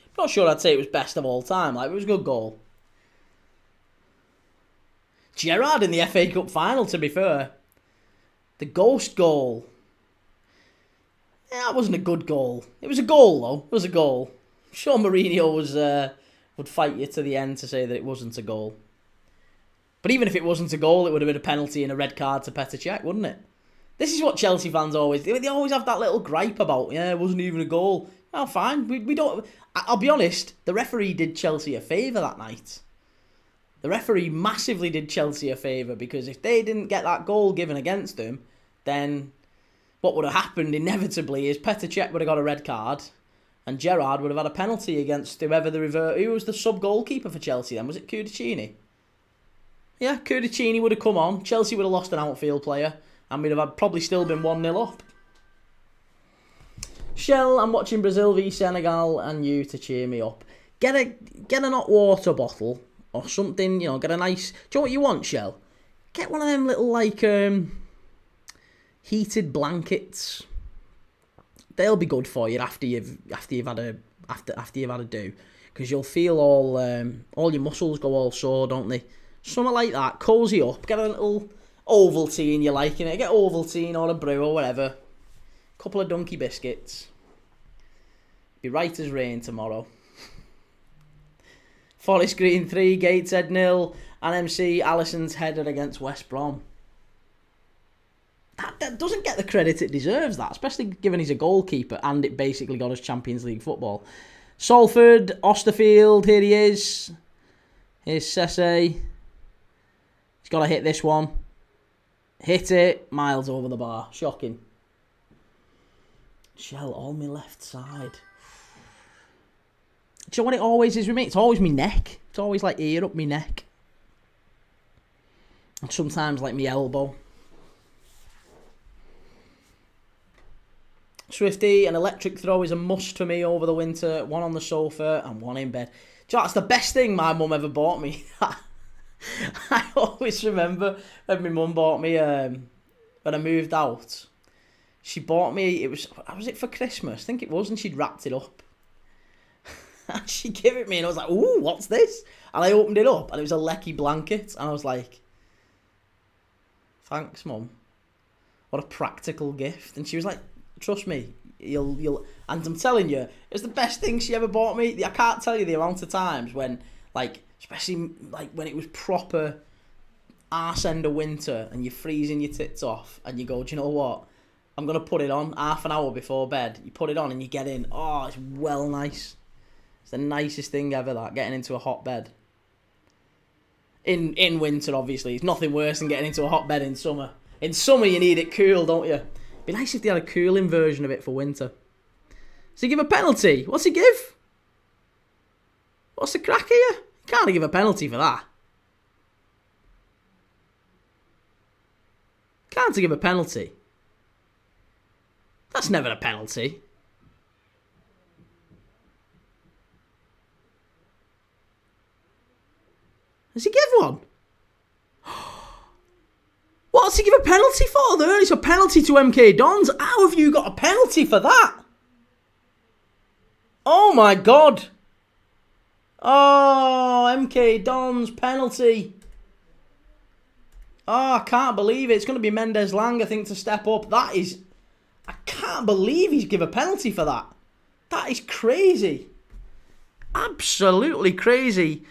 I'm not sure I'd say it was best of all time. It was a good goal. Gerrard in the FA Cup final, to be fair. The ghost goal. Yeah, that wasn't a good goal. It was a goal, though. It was a goal. I'm sure Mourinho would fight you to the end to say that it wasn't a goal. But even if it wasn't a goal, it would have been a penalty and a red card to Petr Cech, wouldn't it? This is what Chelsea fans always do. They always have that little gripe about, yeah, it wasn't even a goal. Oh, fine. We don't... I'll be honest, the referee did Chelsea a favour that night. The referee massively did Chelsea a favour because if they didn't get that goal given against them, then what would have happened inevitably is Petr Cech would have got a red card and Gerrard would have had a penalty against whoever who was the sub-goalkeeper for Chelsea then? Was it Cudicini? Yeah, Cudicini would have come on. Chelsea would have lost an outfield player and we'd have probably still been 1-0 up. Shell, I'm watching Brazil v Senegal and you to cheer me up. Get an hot water bottle or something, get a nice... Do you know what you want, Shell? Get one of them little, heated blankets. They'll be good for you after you've had a do. Because you'll feel all your muscles go all sore, don't they? Something like that. Cozy up. Get a little Ovaltine you're liking it. Get Ovaltine or a brew or whatever. Couple of donkey biscuits. Be right as rain tomorrow. Forest Green 3, Gateshead 0, and MC Allison's header against West Brom. That doesn't get the credit it deserves, that, especially given he's a goalkeeper and it basically got us Champions League football. Salford, Osterfield, here he is. Here's Sesse. He's got to hit this one. Hit it, miles over the bar. Shocking. Shell on my left side. Do you know what it always is with me? It's always my neck. It's always like here up my neck. And sometimes like my elbow. Swifty, an electric throw is a must for me over the winter. One on the sofa and one in bed. Do you know, that's the best thing my mum ever bought me. I always remember when my mum bought me, when I moved out, she bought me, was it for Christmas? I think it was, and she'd wrapped it up. And she gave it me and I was like, ooh, what's this? And I opened it up and it was a Lecky blanket. And I was like, thanks, Mum. What a practical gift. And she was like, trust me, you'll. And I'm telling you, it's the best thing she ever bought me. I can't tell you the amount of times when, especially when it was proper arse end of winter and you're freezing your tits off and you go, do you know what? I'm going to put it on half an hour before bed. You put it on and you get in. Oh, it's well nice. It's the nicest thing ever, that, getting into a hot bed. In winter, obviously. It's nothing worse than getting into a hot bed in summer. In summer, you need it cool, don't you? It'd be nice if they had a cooling version of it for winter. Does he give a penalty? What's he give? What's the crack here? You can't give a penalty for that. Can't give a penalty. That's never a penalty. Does he give one? What's he give a penalty for then? It's a penalty to MK Dons. How have you got a penalty for that? Oh my God. Oh, MK Dons penalty. Oh, I can't believe it. It's going to be Mendes Lang, I think, to step up. That is... I can't believe he's give a penalty for that. That is crazy. Absolutely crazy.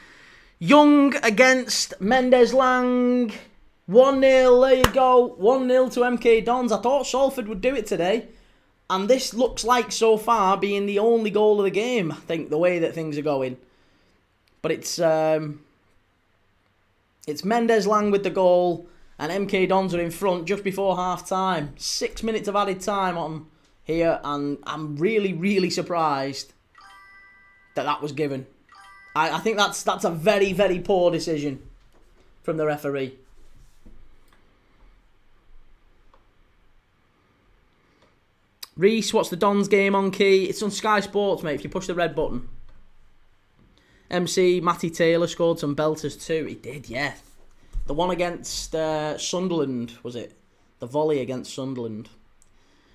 Young against Mendes Lang. 1-0, there you go. 1-0 to MK Dons. I thought Salford would do it today. And this looks like, so far, being the only goal of the game, I think, the way that things are going. But it's Mendes Lang with the goal. And MK Dons are in front just before half-time. 6 minutes of added time on here. And I'm really, really surprised that was given. I think that's a very, very poor decision from the referee. Reese, what's the Dons game on key? It's on Sky Sports, mate, if you push the red button. MC, Matty Taylor scored some belters too. He did, yeah. The one against Sunderland, was it? The volley against Sunderland.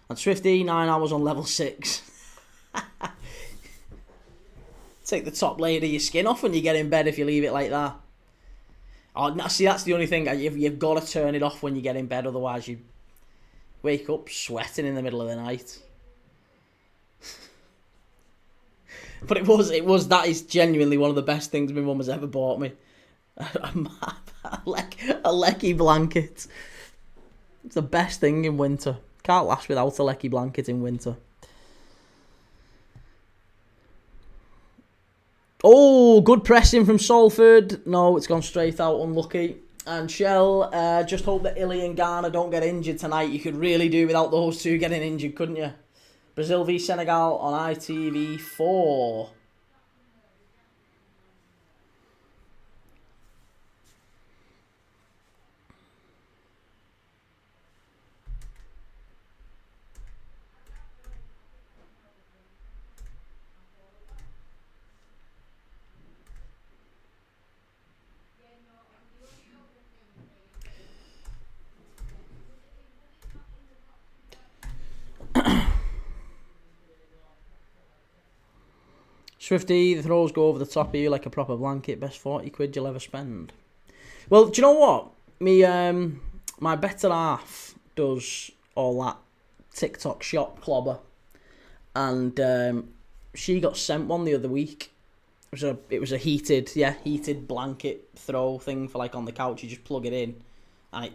And Swifty, 9 hours on level 6. Take the top layer of your skin off when you get in bed if you leave it like that. Oh, see, that's the only thing. You've got to turn it off when you get in bed, otherwise you wake up sweating in the middle of the night. But that is genuinely one of the best things my mum has ever bought me. A Lecky blanket. It's the best thing in winter. Can't last without a Lecky blanket in winter. Oh, good pressing from Salford. No, it's gone straight out, unlucky. And Shell, just hope that Illy and Garner don't get injured tonight. You could really do without those two getting injured, couldn't you? Brazil v Senegal on ITV4. Swifty, the throws go over the top of you like a proper blanket. Best 40 quid you'll ever spend. Well, do you know what? My better half does all that TikTok shop clobber. And she got sent one the other week. It was a heated blanket throw thing for like on the couch. You just plug it in and it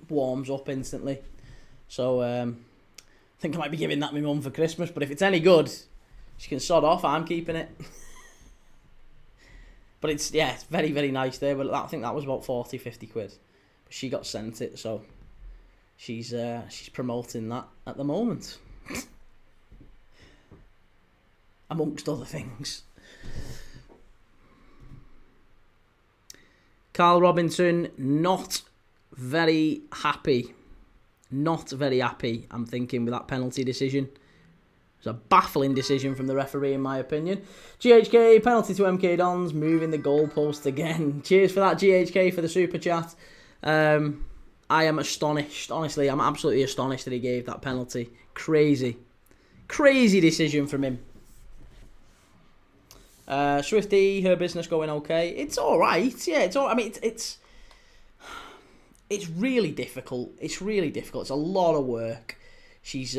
warms up instantly. So I think I might be giving that to my mum for Christmas. But if it's any good, she can sod off. I'm keeping it. But it's very, very nice there. But I think that was about 40, 50 quid. But she got sent it, so she's promoting that at the moment. Amongst other things. Carl Robinson, not very happy. Not very happy, I'm thinking, with that penalty decision. It's a baffling decision from the referee, in my opinion. GHK, penalty to MK Dons, moving the goalpost again. Cheers for that, GHK, for the super chat. I am astonished. Honestly, I'm absolutely astonished that he gave that penalty. Crazy. Crazy decision from him. Swifty, her business going okay. It's all right. Yeah, it's all. I mean, it's really difficult. It's really difficult. It's a lot of work. She's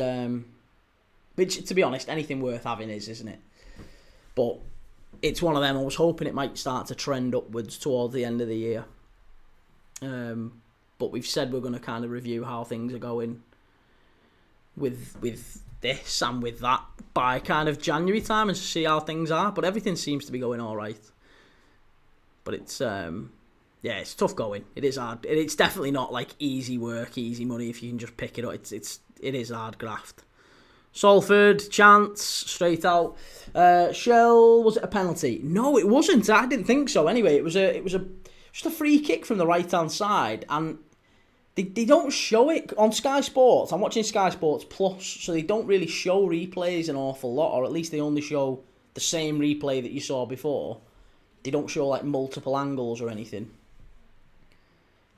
which, to be honest, anything worth having is, isn't it? But it's one of them. I was hoping it might start to trend upwards towards the end of the year. But we've said we're going to kind of review how things are going with this and with that by kind of January time and see how things are. But everything seems to be going all right. But it's it's tough going. It is hard. It's definitely not like easy work, easy money if you can just pick it up. It is hard graft. Salford, chance, straight out. Shell, was it a penalty? No, it wasn't. I didn't think so. Anyway, it was just a free kick from the right hand side, and they don't show it on Sky Sports. I'm watching Sky Sports Plus, so they don't really show replays an awful lot, or at least they only show the same replay that you saw before. They don't show like multiple angles or anything.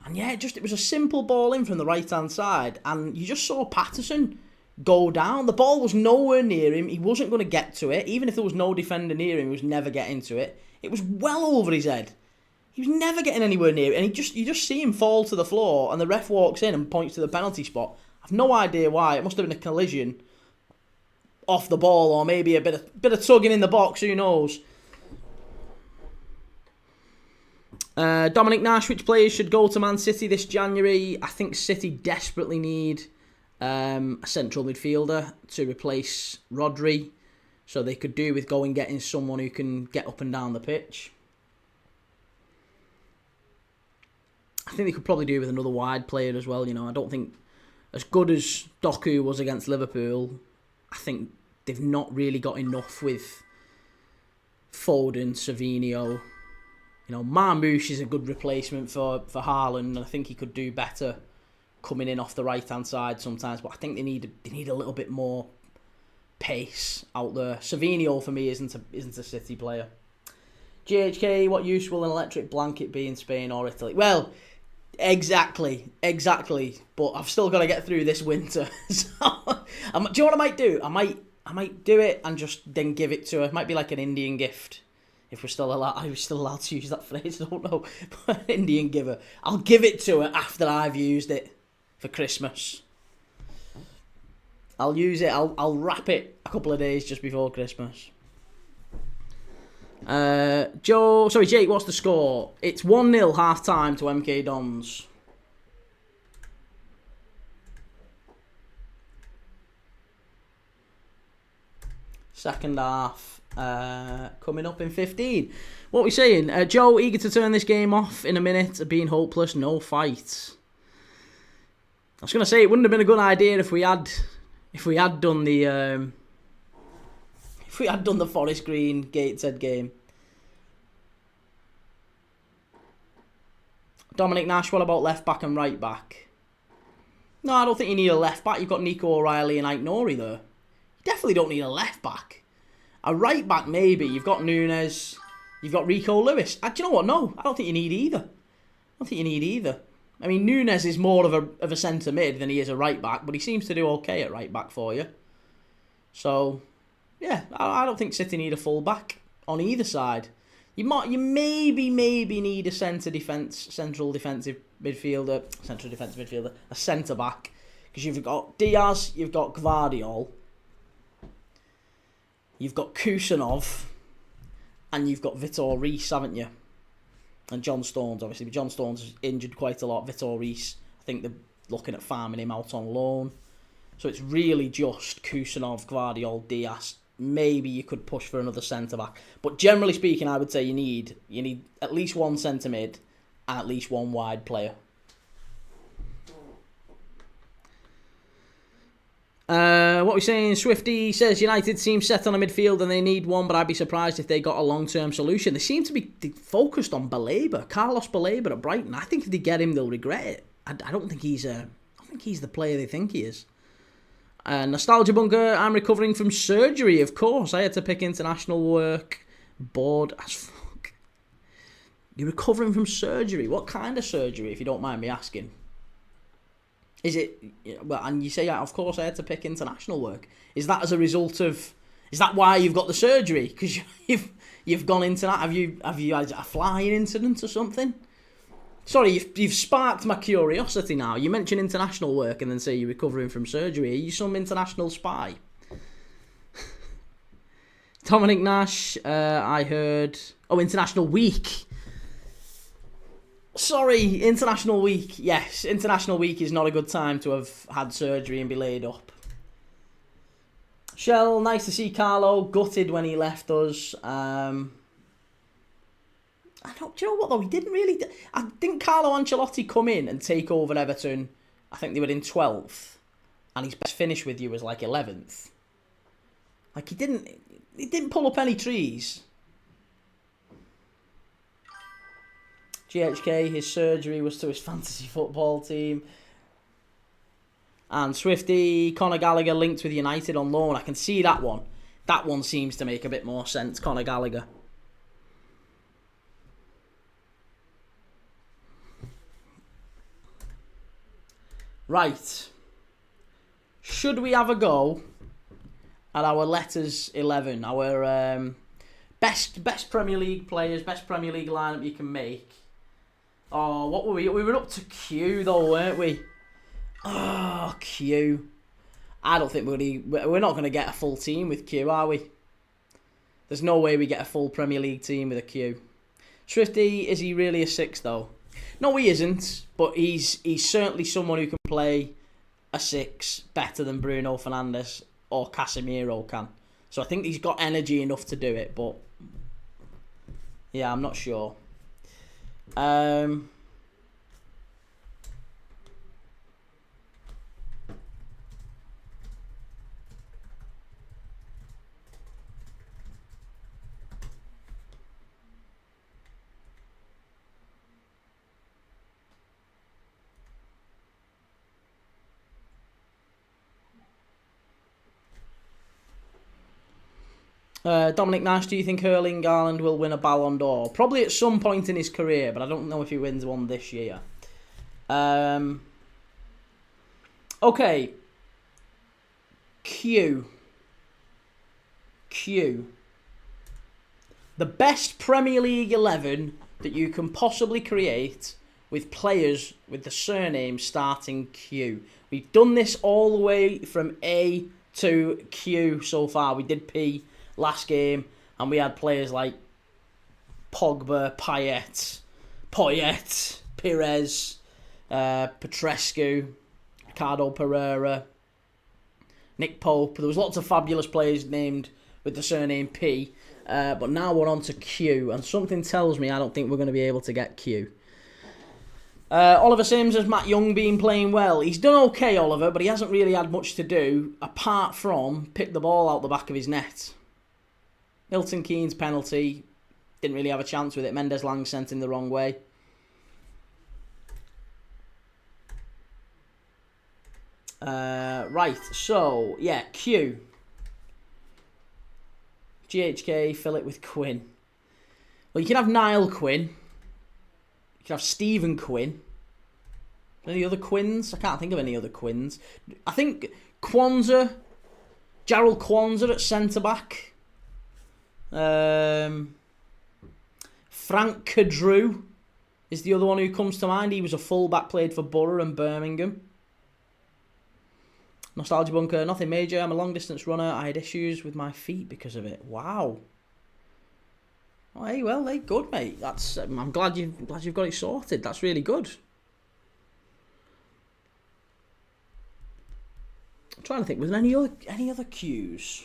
And yeah, it was a simple ball in from the right hand side, and you just saw Patterson go down. The ball was nowhere near him. He wasn't going to get to it. Even if there was no defender near him, he was never getting to it. It was well over his head. He was never getting anywhere near it. And you just see him fall to the floor, and the ref walks in and points to the penalty spot. I've no idea why. It must have been a collision off the ball, or maybe a bit of tugging in the box. Who knows? Dominic Nash, which players should go to Man City this January? I think City desperately need a central midfielder to replace Rodri, so they could do with getting someone who can get up and down the pitch. I think they could probably do with another wide player as well. I don't think, as good as Doku was against Liverpool, I think they've not really got enough with Foden, Savinho. Marmouche is a good replacement for Haaland, and I think he could do better coming in off the right-hand side sometimes, but I think they need a little bit more pace out there. Savinho, for me, isn't a City player. GHK, what use will an electric blanket be in Spain or Italy? Well, exactly, but I've still got to get through this winter. So, do you know what I might do? I might do it and just then give it to her. It might be like an Indian gift. If we're still allowed to use that phrase, I don't know. But an Indian giver. I'll give it to her after I've used it for Christmas. I'll use it. I'll wrap it a couple of days just before Christmas. Jake, what's the score? It's 1-0 half time to MK Dons. Second half coming up in 15. What are we saying? Joe, eager to turn this game off in a minute, being hopeless, no fight. I was going to say it wouldn't have been a good idea if we had done the Forest Green Gateshead game. Dominic Nash, what about left back and right back? No, I don't think you need a left back. You've got Nico O'Reilly and Ike Nori there. You definitely don't need a left back. A right back, maybe. You've got Nunes. You've got Rico Lewis. Do you know what? No, I don't think you need either. I mean, Nunes is more of a centre mid than he is a right back, but he seems to do okay at right back for you. So, Yeah, I don't think City need a full-back on either side. You maybe need a central defensive midfielder, a centre-back. Because you've got Diaz, you've got Gvardiol, you've got Kusanov, and you've got Vitor Reis, haven't you? And John Stones, obviously. But John Stones is injured quite a lot. Vitor Reis, I think they're looking at farming him out on loan. So it's really just Kusanov, Gvardiol, Diaz. Maybe you could push for another centre-back. But generally speaking, I would say you need at least one centre-mid and at least one wide player. What we're saying, Swifty says United seem set on a midfield and they need one, but I'd be surprised if they got a long-term solution. They seem to be focused on Baleba, Carlos Baleba at Brighton. I think if they get him, they'll regret it. I don't think he's the player they think he is. Nostalgia Bunker, I'm recovering from surgery, of course. I had to pick international work. Bored as fuck. You're recovering from surgery? What kind of surgery, if you don't mind me asking? Is it, well, and you say, yeah, of course I had to pick international work. Is that as a result of, is that why you've got the surgery? Because you've gone into that, have you had a flying incident or something? Sorry, you've sparked my curiosity now. You mention international work and then say you're recovering from surgery. Are you some international spy? Dominic Nash, I heard, International Week. Sorry, International Week. Yes, International Week is not a good time to have had surgery and be laid up. Shell, nice to see Carlo. Gutted when he left us. Do you know what though? He didn't really. Didn't Carlo Ancelotti come in and take over Everton? I think they were in 12th, and his best finish with you was like 11th. Like he didn't pull up any trees. GHK, his surgery was to his fantasy football team. And Swifty, Conor Gallagher linked with United on loan. I can see that one. That one seems to make a bit more sense, Conor Gallagher. Right. Should we have a go at our Letters 11? Our best Premier League players, best Premier League lineup you can make. Oh, what were we? We were up to Q though, weren't we? Oh, Q. I don't think we're not going to get a full team with Q, are we? There's no way we get a full Premier League team with a Q. Swifty, is he really a 6 though? No, he isn't, but he's certainly someone who can play a 6 better than Bruno Fernandes or Casemiro can. So I think he's got energy enough to do it, but yeah, I'm not sure. Dominic Nash, do you think Erling Haaland will win a Ballon d'Or? Probably at some point in his career, but I don't know if he wins one this year. Okay. Q. The best Premier League 11 that you can possibly create with players with the surname starting Q. We've done this all the way from A to Q so far. We did P last game, and we had players like Pogba, Payet, Pires, Petrescu, Ricardo Pereira, Nick Pope. There was lots of fabulous players named with the surname P, but now we're on to Q, and something tells me I don't think we're going to be able to get Q. Oliver Sims, has Matt Young been playing well? He's done okay, Oliver, but he hasn't really had much to do apart from pick the ball out the back of his net. Milton Keynes penalty, didn't really have a chance with it. Mendes Lang sent him the wrong way. Right, so, yeah, Q. GHK, fill it with Quinn. Well, you can have Niall Quinn. You can have Stephen Quinn. Any other Quinns? I can't think of any other Quinns. I think Kwanzaa Gerald Kwanzaa at centre-back. Frank Kadrew is the other one who comes to mind. He was a full-back, played for Borough and Birmingham. Nostalgia Bunker, nothing major. I'm a long-distance runner. I had issues with my feet because of it. Wow. Oh, hey, well, hey, good, mate. That's. I'm glad you've got it sorted. That's really good. I'm trying to think. Was there any other cues?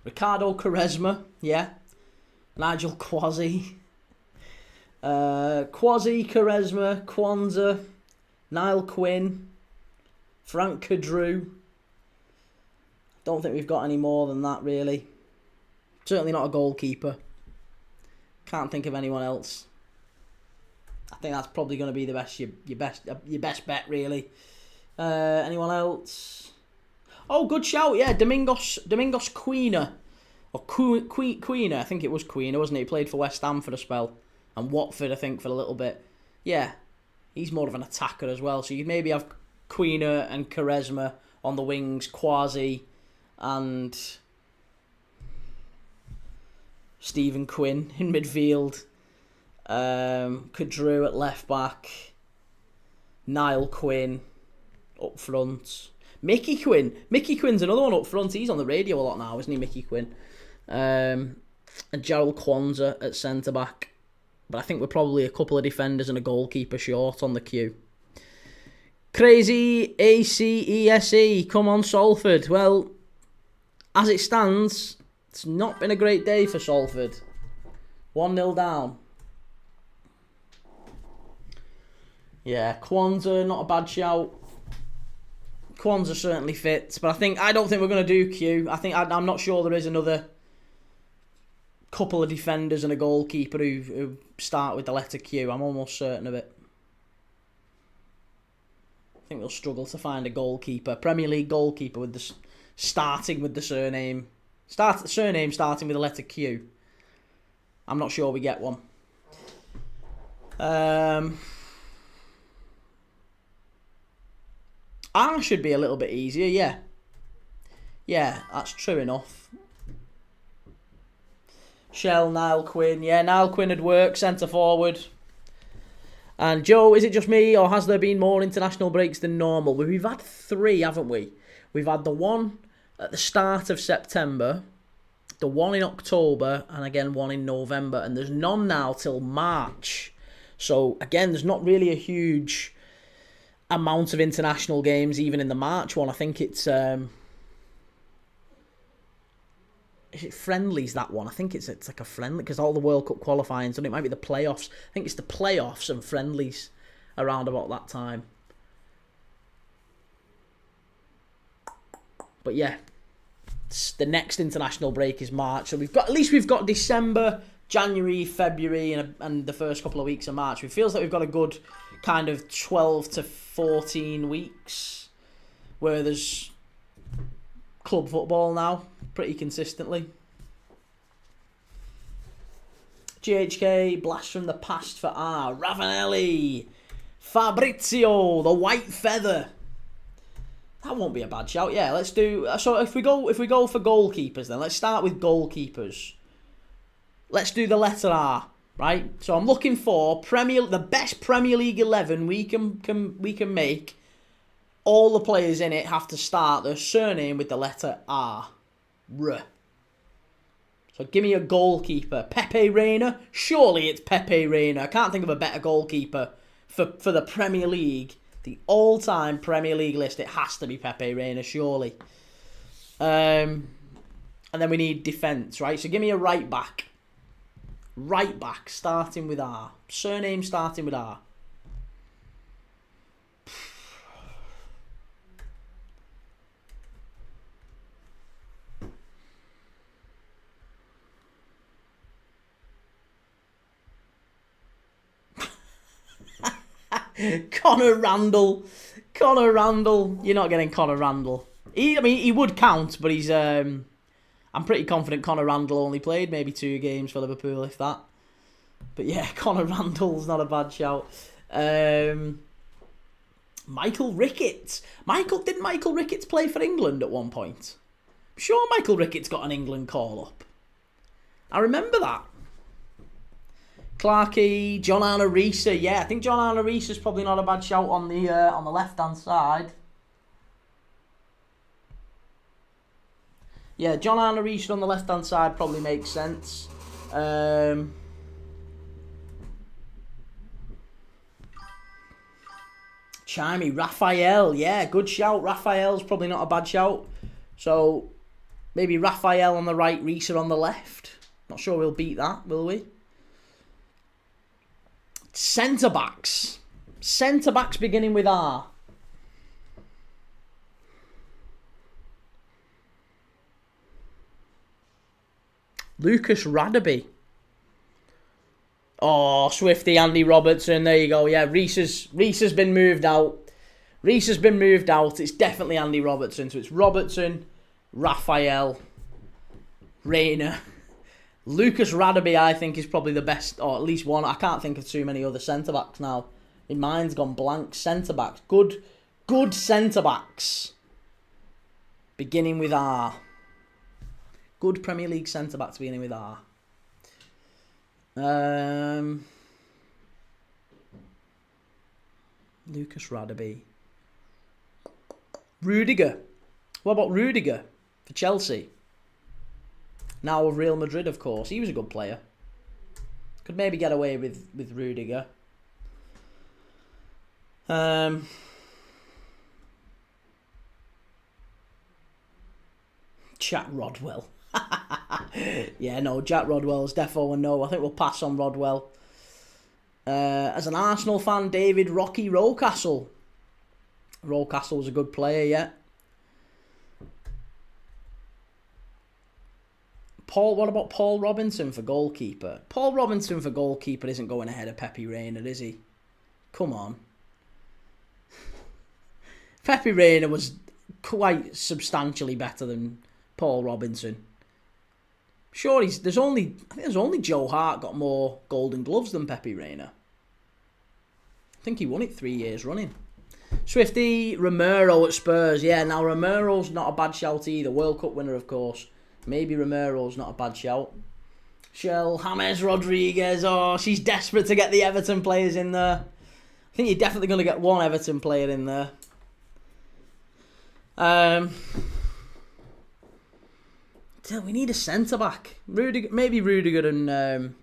Ricardo Quaresma, yeah. Nigel Quasi. Quasi, Quaresma, Kwanzaa, Niall Quinn, Frank Kadrew. Don't think we've got any more than that, really. Certainly not a goalkeeper. Can't think of anyone else. I think that's probably going to be the best your best bet, really. Anyone else? Oh, good shout, yeah. Domingos Quina. Or Quina, I think it was Quina, wasn't he? He played for West Ham for a spell. And Watford, I think, for a little bit. Yeah, he's more of an attacker as well. So you'd maybe have Quina and Quaresma on the wings, Quasi and Stephen Quinn in midfield. Kadrew at left back. Niall Quinn up front. Mickey Quinn's another one up front. He's on the radio a lot now, isn't he, Mickey Quinn? And Gerald Kwanzaa at centre back. But I think we're probably a couple of defenders and a goalkeeper short on the queue. Crazy ACESE, come on Salford. Well, as it stands, it's not been a great day for Salford. 1-0 down. Yeah, Kwanzaa, not a bad shout. Kwanzaa certainly fits, but I don't think we're going to do Q. I'm not sure there is another couple of defenders and a goalkeeper who start with the letter Q. I'm almost certain of it. I think we'll struggle to find a goalkeeper, Premier League goalkeeper with the starting with the surname starting with the letter Q. I'm not sure we get one. R should be a little bit easier, yeah. Yeah, that's true enough. Shell, Niall Quinn. Yeah, Niall Quinn would work, centre forward. And Joe, is it just me or has there been more international breaks than normal? We've had 3, haven't we? We've had the one at the start of September, the one in October, and again one in November. And there's none now till March. So, again, there's not really a huge amount of international games even in the March one. I think it's is it friendlies, that one? I think it's like a friendly, because all the World Cup qualifying, so it might be the playoffs. I think it's the playoffs and friendlies around about that time. But yeah, the next international break is March, so we've got December, January, February, and the first couple of weeks of March. It feels like we've got a good kind of 12 to 14 weeks where there's club football now, pretty consistently. GHK, blast from the past for R. Ravanelli, Fabrizio, the white feather. That won't be a bad shout. Yeah, let's do. So if we go for goalkeepers, then let's start with goalkeepers. Let's do the letter R, right? So I'm looking for the best Premier League 11 we can make. All the players in it have to start their surname with the letter R. R. So give me a goalkeeper. Pepe Reina? Surely it's Pepe Reina. I can't think of a better goalkeeper for the Premier League. The all-time Premier League list, it has to be Pepe Reina, surely. And then we need defence, right? So give me a right back. Right back, starting with R. Surname starting with R. Conor Randall. You're not getting Conor Randall. He would count, but he's. I'm pretty confident Conor Randall only played maybe 2 games for Liverpool, if that. But yeah, Conor Randall's not a bad shout. Michael Ricketts. Did Michael Ricketts play for England at one point? I'm sure Michael Ricketts got an England call-up. I remember that. Clarkey, John Arne Riise. Yeah, I think John Arne Riise is probably not a bad shout on the left-hand side. Yeah, John Arne Riise on the left-hand side probably makes sense. Chimey, Raphael. Yeah, good shout. Raphael's probably not a bad shout. So, maybe Raphael on the right, Riise on the left. Not sure we'll beat that, will we? Centre-backs. Centre-backs beginning with R. Lucas Radaby. Oh, Swifty, Andy Robertson. There you go. Yeah, Reece has been moved out. Reece has been moved out. It's definitely Andy Robertson. So it's Robertson, Raphael, Rayner. Lucas Radaby, I think, is probably the best, or at least one. I can't think of too many other centre-backs now. My mind's gone blank. Centre-backs. Good centre-backs. Beginning with R. Good Premier League centre-backs beginning with R. Lucas Radaby. Rudiger. What about Rudiger for Chelsea? Now of Real Madrid, of course. He was a good player. Could maybe get away with Rudiger. Jack Rodwell. Yeah, no, Jack Rodwell's defo a no. I think we'll pass on Rodwell. As an Arsenal fan, David Rocky Rocastle. Rocastle was a good player, yeah. What about Paul Robinson for goalkeeper? Paul Robinson for goalkeeper isn't going ahead of Pepe Reina, is he? Come on. Pepe Reina was quite substantially better than Paul Robinson. Sure, there's only Joe Hart got more Golden Gloves than Pepe Reina. I think he won it 3 years running. Swifty, Romero at Spurs. Yeah, now Romero's not a bad shout either. World Cup winner, of course. Maybe Romero's not a bad shout. Shell, James Rodriguez. Oh, she's desperate to get the Everton players in there. I think you're definitely going to get one Everton player in there. We need a centre-back. Maybe Rudiger and...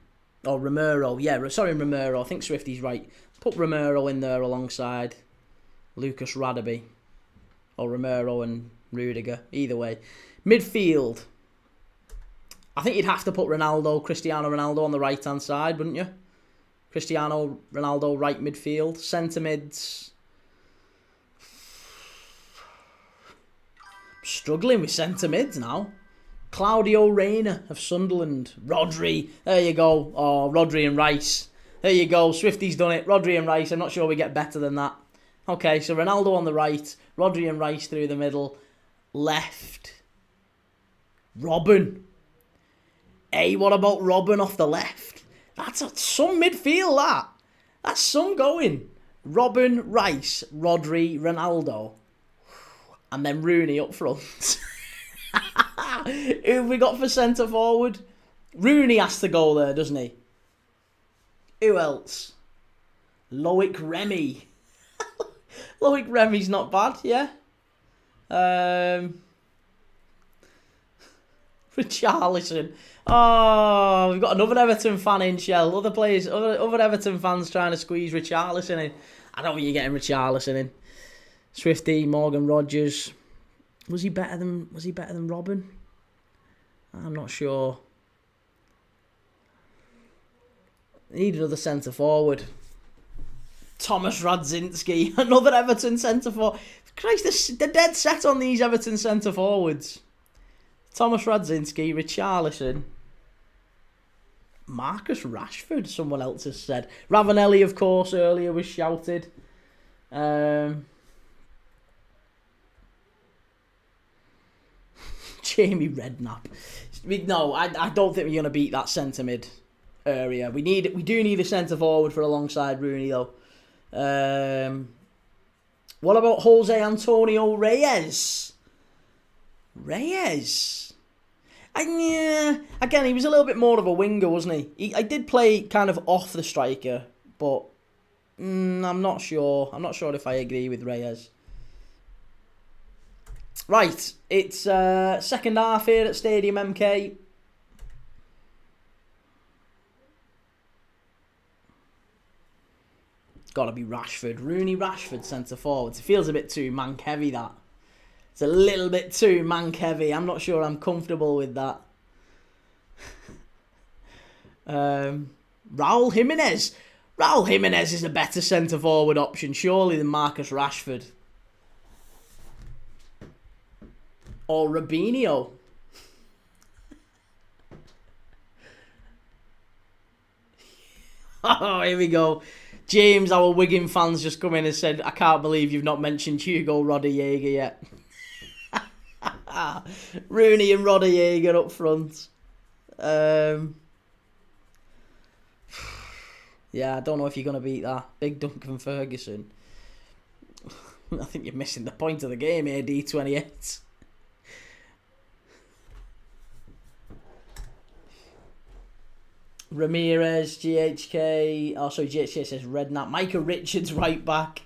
or Romero. Yeah, sorry, Romero. I think Swifty's right. Put Romero in there alongside Lucas Radaby. Or Romero and Rudiger. Either way. Midfield. I think you'd have to put Cristiano Ronaldo on the right-hand side, wouldn't you? Cristiano Ronaldo, right midfield. Centre mids. Struggling with centre mids now. Claudio Reyna of Sunderland. Rodri. There you go. Oh, Rodri and Rice. There you go. Swifty's done it. Rodri and Rice. I'm not sure we get better than that. Okay, so Ronaldo on the right. Rodri and Rice through the middle. Left. Robin. Hey, what about Robin off the left? That's some midfield, that. That's some going. Robin, Rice, Rodri, Ronaldo. And then Rooney up front. Who have we got for centre forward? Rooney has to go there, doesn't he? Who else? Loic Remy. Loic Remy's not bad, yeah. Richarlison. Oh, we've got another Everton fan in, Shell. Other Everton fans trying to squeeze Richarlison in. I don't think you're getting Richarlison in. Swifty, Morgan Rogers. Was he better than Robin? I'm not sure. Need another centre forward. Thomas Radzinski, another Everton centre forward. Christ, they're dead set on these Everton centre forwards. Thomas Radzinski, Richarlison, Marcus Rashford, someone else has said. Ravanelli, of course, earlier was shouted. Jamie Redknapp. No, I don't think we're going to beat that centre mid. area. We do need a centre forward for alongside Rooney though. What about Jose Antonio Reyes? Yeah, again, he was a little bit more of a winger, wasn't he? I did play kind of off the striker, but I'm not sure. I'm not sure if I agree with Reyes. Right, it's second half here at Stadium MK. Got to be Rashford. Rooney, Rashford, centre forwards. It feels a bit too mank heavy, that. It's a little bit too mank heavy. I'm not sure I'm comfortable with that. Raul Jimenez. Raul Jimenez is a better centre forward option, surely, than Marcus Rashford. Or Robinho. Oh, here we go. James, our Wigan fans, just come in and said, I can't believe you've not mentioned Hugo Rodallega yet. Rooney and Rodallega up front. Yeah, I don't know if you're going to beat that. Big Duncan Ferguson. I think you're missing the point of the game here, D28. Ramirez, GHK. Oh, sorry, GHK says Redknapp. Micah Richards, right back.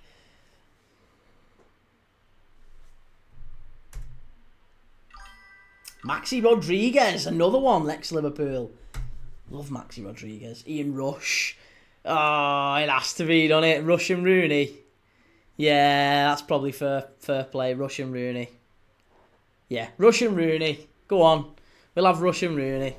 Maxi Rodriguez, another one, ex-Liverpool. Love Maxi Rodriguez. Ian Rush. Oh, it has to be, doesn't it? Rush and Rooney. Yeah, that's probably fair play. Rush and Rooney. Yeah, Rush and Rooney. Go on. We'll have Rush and Rooney.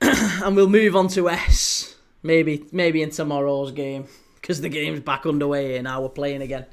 And we'll move on to S. Maybe in tomorrow's game. Because the game's back underway and now we're playing again.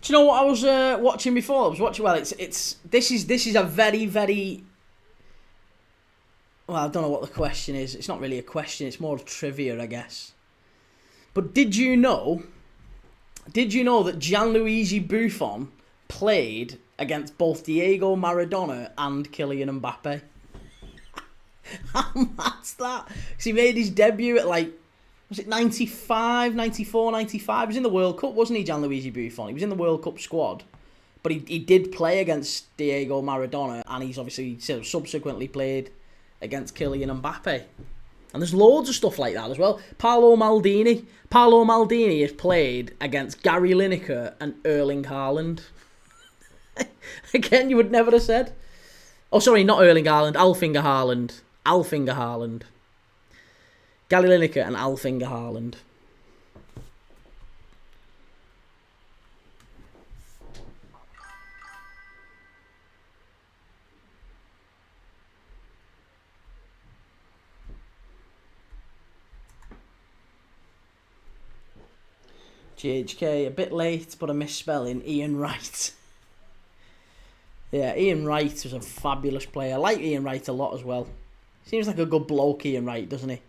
Do you know what I was watching before? I was watching. Well, this is a very, very. Well, I don't know what the question is. It's not really a question. It's more of trivia, I guess. But did you know that Gianluigi Buffon played against both Diego Maradona and Kylian Mbappe? How mad's that? Because he made his debut at was it 95, 94, 95? He was in the World Cup, wasn't he, Gianluigi Buffon? He was in the World Cup squad. But he did play against Diego Maradona, and he's obviously subsequently played against Kylian Mbappe. And there's loads of stuff like that as well. Paolo Maldini has played against Gary Lineker and Erling Haaland. Again, you would never have said. Oh, sorry, not Erling Haaland, Alfinger Haaland. Gary Lineker and Alfinger Haaland. GHK, a bit late, but a misspelling. Ian Wright. Yeah, Ian Wright was a fabulous player. I like Ian Wright a lot as well. Seems like a good bloke, Ian Wright, doesn't he?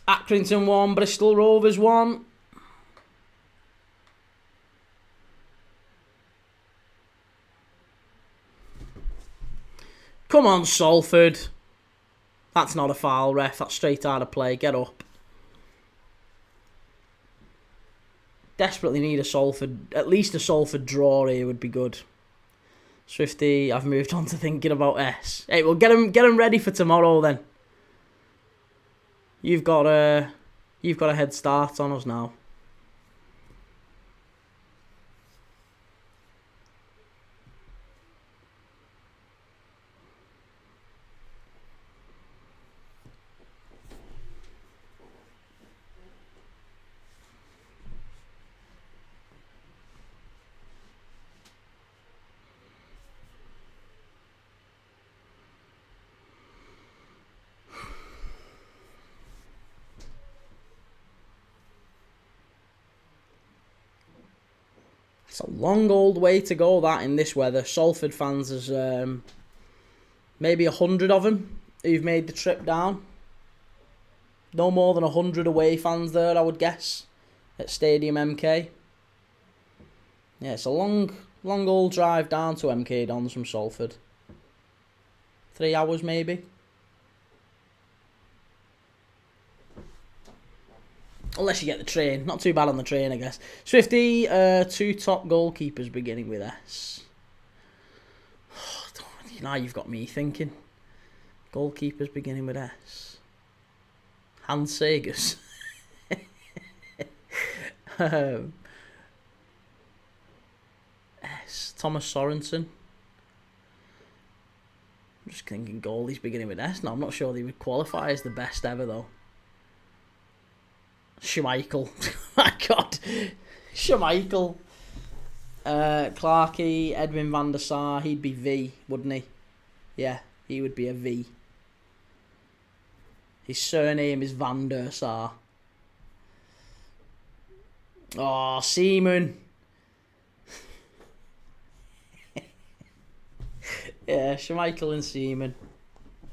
Accrington 1, Bristol Rovers 1. Come on, Salford. That's not a foul, ref. That's straight out of play. Get up. Desperately need a Salford. At least a Salford draw here would be good. Swifty, I've moved on to thinking about S. Hey, well, get him ready for tomorrow then. You've got a head start on us now. It's a long old way to go, that, in this weather. Salford fans, there's maybe 100 of them who've made the trip down. No more than 100 away fans there, I would guess, at Stadium MK. Yeah, it's a long old drive down to MK Dons from Salford. 3 hours maybe. Unless you get the train. Not too bad on the train, I guess. Swifty, 2 top goalkeepers beginning with S. Now you've got me thinking. Goalkeepers beginning with S. Hans Sagers. S. Thomas Sorensen. I'm just thinking goalies beginning with S. No, I'm not sure they would qualify as the best ever, though. Schmeichel. My God. Schmeichel. Clarkey, Edwin van der Sar. He'd be V, wouldn't he? Yeah, he would be a V. His surname is Van der Sar. Oh, Seaman. Yeah, Schmeichel and Seaman.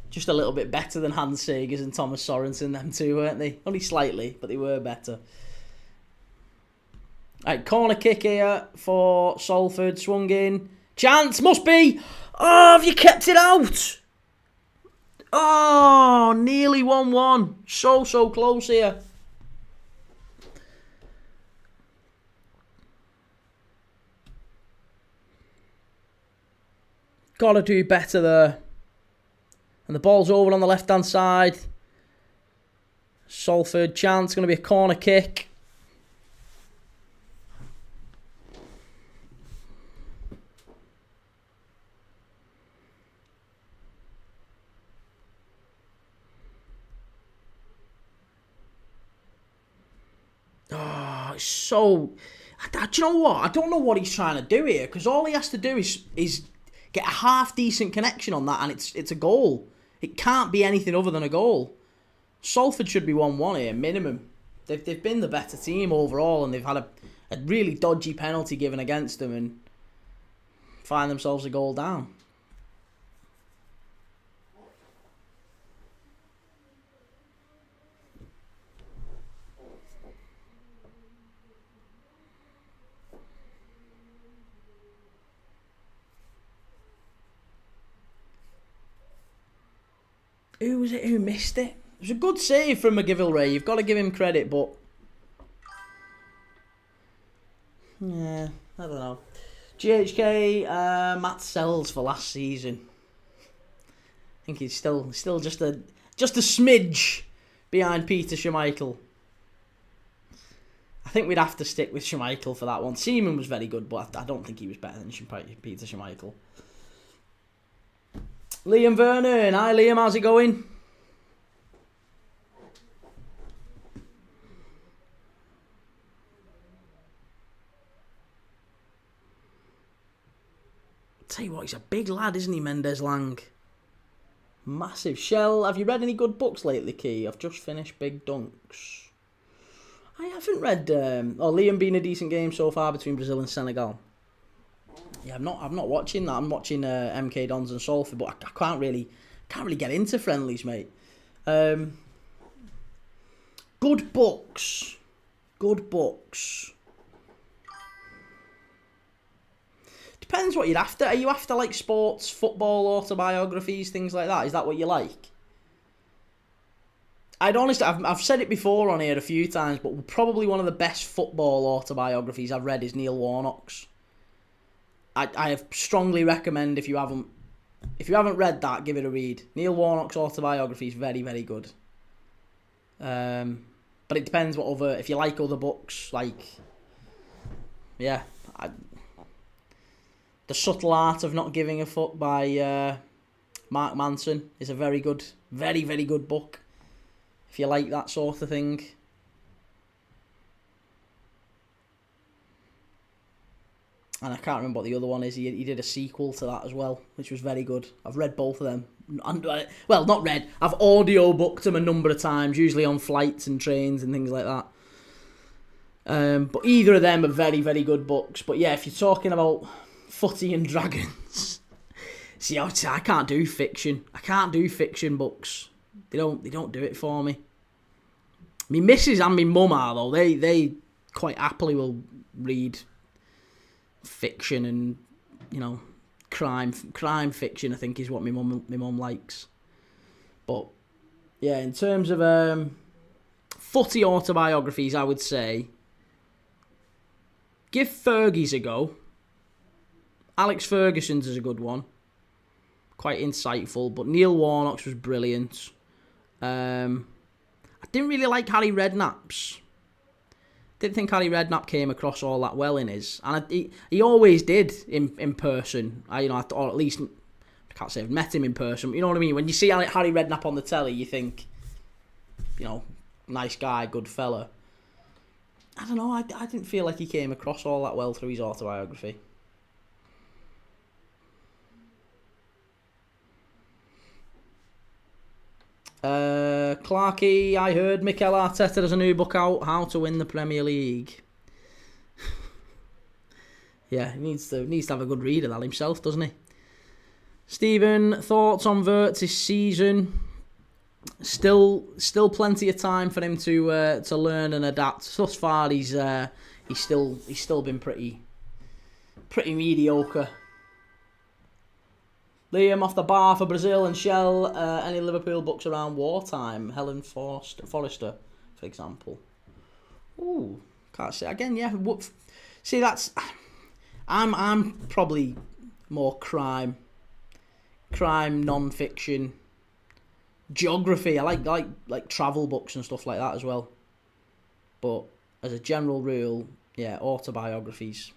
Just a little bit better than Hans Sagers and Thomas Sorensen, them two, weren't they? Only slightly, but they were better. Right, corner kick here for Salford. Swung in. Chance, must be. Oh, have you kept it out? Oh, nearly 1-1. So close here. Gotta do better there. And the ball's over on the left-hand side. Salford chance, going to be a corner kick. Oh, it's so... Do you know what? I don't know what he's trying to do here, because all he has to do is get a half-decent connection on that, and it's a goal. It can't be anything other than a goal. Salford should be 1-1 here, minimum. They've been the better team overall, and they've had a really dodgy penalty given against them and find themselves a goal down. Who was it who missed it? It was a good save from McGillivray. You've got to give him credit, but... yeah, I don't know. GHK, Matt Sells for last season. I think he's still just a smidge behind Peter Schmeichel. I think we'd have to stick with Schmeichel for that one. Seaman was very good, but I don't think he was better than Peter Schmeichel. Liam Vernon. Hi Liam, how's it going? Tell you what, he's a big lad, isn't he, Mendes Lang? Massive. Shell, have you read any good books lately, Key? I've just finished Big Dunks. I haven't read... Liam being a decent game so far between Brazil and Senegal. Yeah, I'm not watching that. I'm watching MK Dons and Salford, but I can't really get into friendlies, mate. Good books. Depends what you're after. Are you after like sports, football, autobiographies, things like that? Is that what you like? I've said it before on here a few times, but probably one of the best football autobiographies I've read is Neil Warnock's. I strongly recommend if you haven't read that, give it a read. Neil Warnock's autobiography is very, very good. But it depends if you like other books, like, yeah, The Subtle Art of Not Giving a Fuck by Mark Manson is a very good, very, very good book. If you like that sort of thing. And I can't remember what the other one is. He did a sequel to that as well, which was very good. I've read both of them. Well, not read. I've audio-booked them a number of times, usually on flights and trains and things like that. But either of them are very, very good books. But yeah, if you're talking about footy and dragons... See, I can't do fiction. I can't do fiction books. They don't do it for me. My missus and my mum are, though. They quite happily will read fiction and, crime fiction, I think, is what my mum likes. But yeah, in terms of footy autobiographies, I would say give Fergie's a go. Alex Ferguson's is a good one, quite insightful. But Neil Warnock's was brilliant. I didn't really like Harry Redknapp's. Didn't think Harry Redknapp came across all that well in his, and he always did in person. Or at least I can't say I've met him in person. But you know what I mean? When you see Harry Redknapp on the telly, you think, nice guy, good fella. I don't know. I didn't feel like he came across all that well through his autobiography. Clarky, I heard Mikel Arteta has a new book out, How to Win the Premier League. Yeah, he needs to have a good read of that himself, doesn't he? Stephen, thoughts on Wirtz this season? Still plenty of time for him to learn and adapt. Thus far, he's still been pretty mediocre. Liam off the bar for Brazil and Shell. Any Liverpool books around wartime? Helen Forrester, for example. Ooh, can't say again. Yeah, see that's. I'm probably more crime non-fiction, geography. I like travel books and stuff like that as well. But as a general rule, yeah, autobiographies.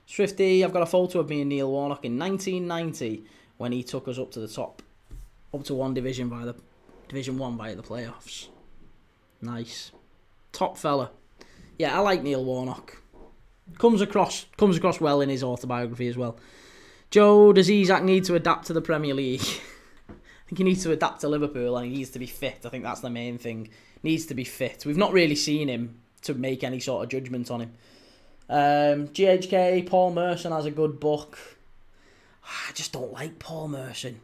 Swifty, I've got a photo of me and Neil Warnock in 1990 when he took us up to the top, up to Division 1 via the playoffs. Nice, top fella. Yeah, I like Neil Warnock. Comes across well in his autobiography as well. Joe, does Isak need to adapt to the Premier League? I think he needs to adapt to Liverpool and he needs to be fit. I think that's the main thing. Needs to be fit. We've not really seen him to make any sort of judgment on him. GHK, Paul Merson has a good book. I just don't like Paul Merson.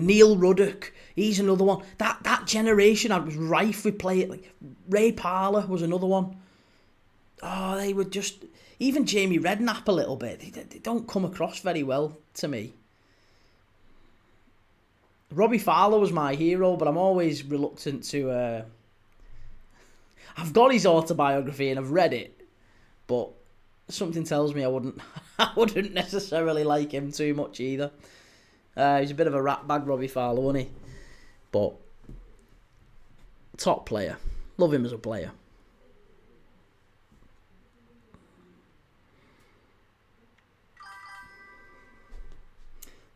Neil Ruddock, he's another one. That generation was rife with play. Like Ray Parlour was another one. Oh, they were just... Even Jamie Redknapp a little bit. They don't come across very well to me. Robbie Fowler was my hero, but I'm always reluctant to... I've got his autobiography and I've read it, but something tells me I wouldn't necessarily like him too much either. He's a bit of a rat bag, Robbie Fowler, wasn't he? But top player. Love him as a player.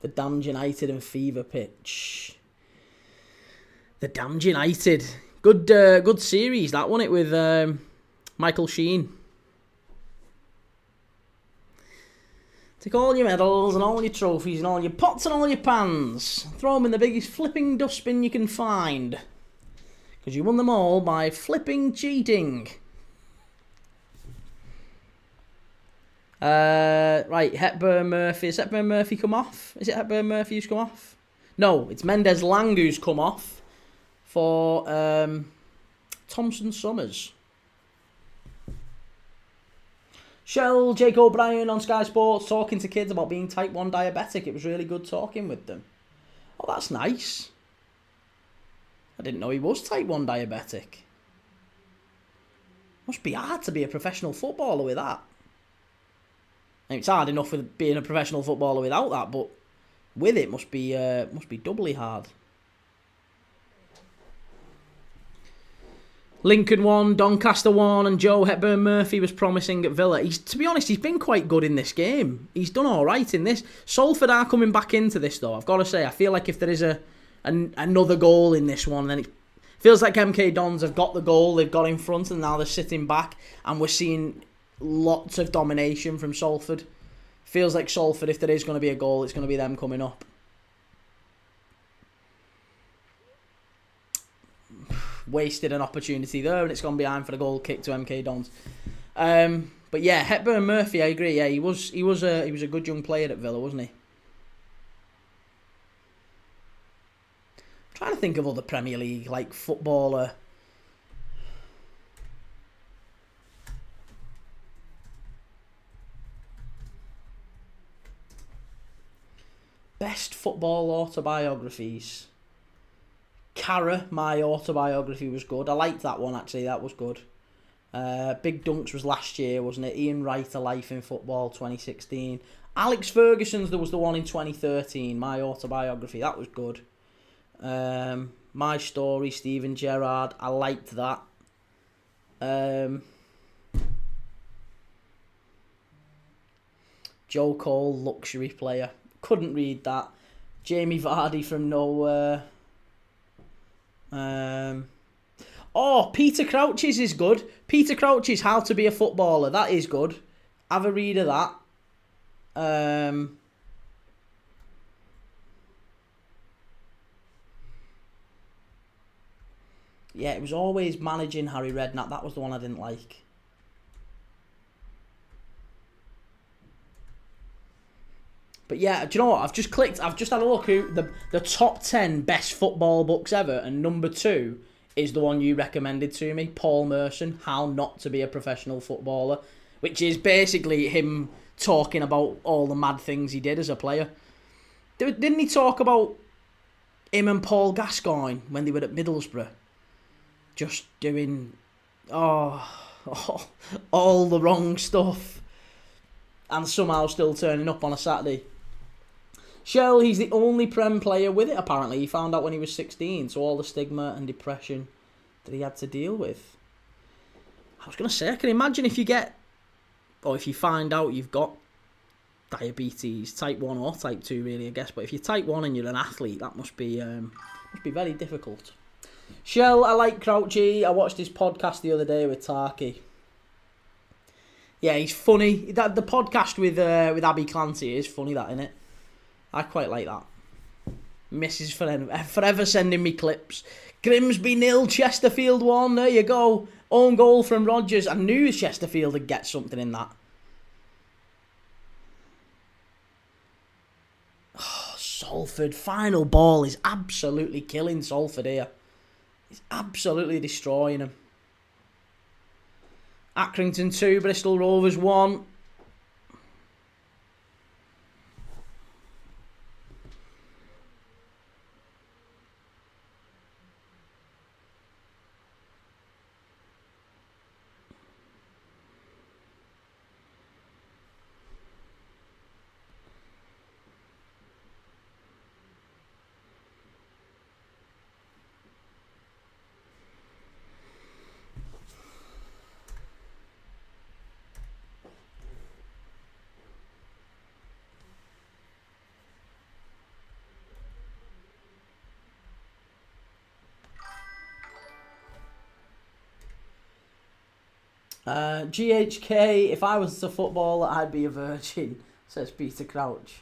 The Damned United and Fever Pitch. The Damned United. Good series, that, wasn't it, with Michael Sheen. Take all your medals and all your trophies and all your pots and all your pans. Throw them in the biggest flipping dustbin you can find. Because you won them all by flipping cheating. Right, Hepburn Murphy. Has Hepburn Murphy come off? Is it Hepburn Murphy who's come off? No, it's Mendes Lang who's come off for Thompson Summers. Shell, Jake O'Brien on Sky Sports talking to kids about being type 1 diabetic. It was really good talking with them. Oh, that's nice. I didn't know he was type 1 diabetic. Must be hard to be a professional footballer with that. I mean, it's hard enough with being a professional footballer without that, but with it must be doubly hard. Lincoln won, Doncaster won, and Joe Hepburn-Murphy was promising at Villa. To be honest, he's been quite good in this game. He's done all right in this. Salford are coming back into this, though. I've got to say, I feel like if there is another goal in this one, then it feels like MK Dons have got the goal, they've got in front, and now they're sitting back, and we're seeing lots of domination from Salford. Feels like Salford, if there is going to be a goal, it's going to be them coming up. Wasted an opportunity there, and it's gone behind for the goal kick to MK Dons. But yeah, Hepburn-Murphy, I agree. Yeah, he was a good young player at Villa, wasn't he? I'm trying to think of other Premier League like footballer. Best football autobiographies. Cara, my autobiography, was good. I liked that one, actually. That was good. Big Dunks was last year, wasn't it? Ian Wright, A Life in Football, 2016. Alex Ferguson's, there was the one in 2013, my autobiography. That was good. My Story, Steven Gerrard. I liked that. Joe Cole, Luxury Player. Couldn't read that. Jamie Vardy from Nowhere. Peter Crouch's is good. Peter Crouch's How to Be a Footballer. That is good. Have a read of that. Yeah, it was Always Managing Harry Redknapp. That was the one I didn't like. But yeah, do you know what? I've just had a look at the top 10 best football books ever, and number 2 is the one you recommended to me, Paul Merson, How Not to Be a Professional Footballer, which is basically him talking about all the mad things he did as a player. Didn't he talk about him and Paul Gascoigne when they were at Middlesbrough? Just doing all the wrong stuff and somehow still turning up on a Saturday. Shell, he's the only Prem player with it, apparently. He found out when he was 16, so all the stigma and depression that he had to deal with. I was going to say, I can imagine if you find out you've got diabetes, type 1 or type 2 really, I guess, but if you're type 1 and you're an athlete, that must be very difficult. Shell, I like Crouchy. I watched his podcast the other day with Tarky. Yeah, he's funny. The podcast with Abby Clancy is funny, that, innit? I quite like that. Mrs. forever sending me clips. Grimsby 0, Chesterfield 1. There you go. Own goal from Rodgers. I knew Chesterfield would get something in that. Oh, Salford. Final ball is absolutely killing Salford here. He's absolutely destroying them. Accrington 2, Bristol Rovers 1. GHK, if I was a footballer, I'd be a virgin, says Peter Crouch.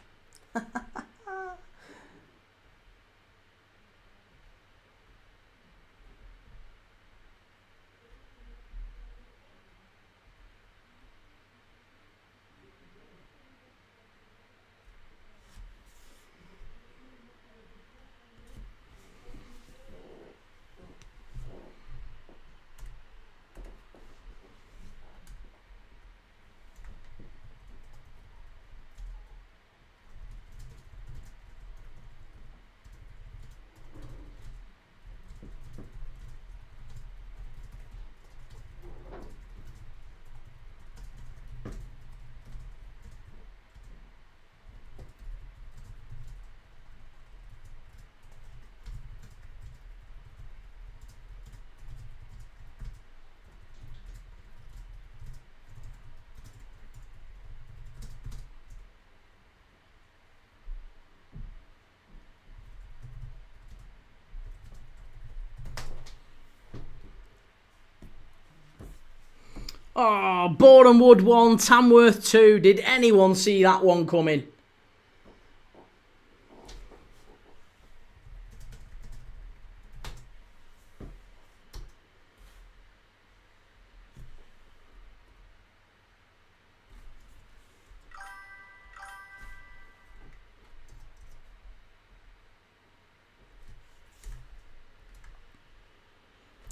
Oh, Boreham Wood 1, Tamworth 2. Did anyone see that one coming?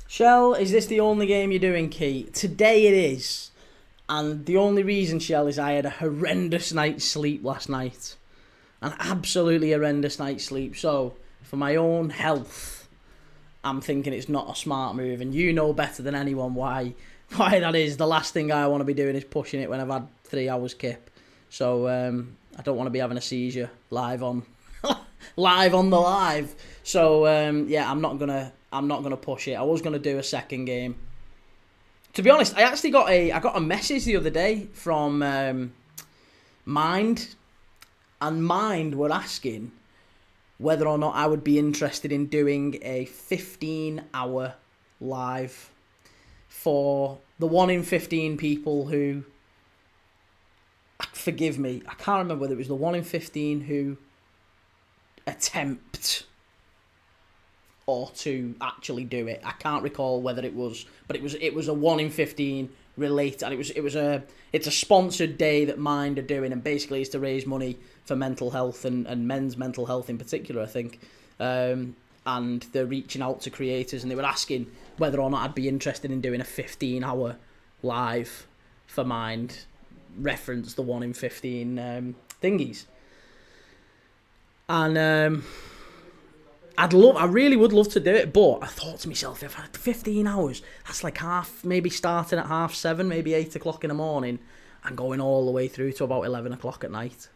Shell, is this the only game you're doing, Key? Today it is. And the only reason, Shell, is I had a horrendous night's sleep last night. An absolutely horrendous night's sleep. So, for my own health, I'm thinking it's not a smart move. And you know better than anyone why that is. The last thing I want to be doing is pushing it when I've had 3 hours kip. So, I don't want to be having a seizure live on live on the live. So, yeah, I'm not gonna push it. I was gonna do a second game. To be honest, I actually got a message the other day from Mind, and Mind were asking whether or not I would be interested in doing a 15-hour live for the 1 in 15 people who, forgive me, I can't remember whether it was the 1 in 15 who attempt or to actually do it. I can't recall whether it was, but it was a 1 in 15 related, and it's a sponsored day that Mind are doing, and basically it's to raise money for mental health and men's mental health in particular, I think. And they're reaching out to creators, and they were asking whether or not I'd be interested in doing a 15-hour live for Mind, reference the 1 in 15 thingies. And I really would love to do it, but I thought to myself, if I had 15 hours, that's like maybe starting at 7:30, maybe 8 o'clock in the morning, and going all the way through to about 11 o'clock at night.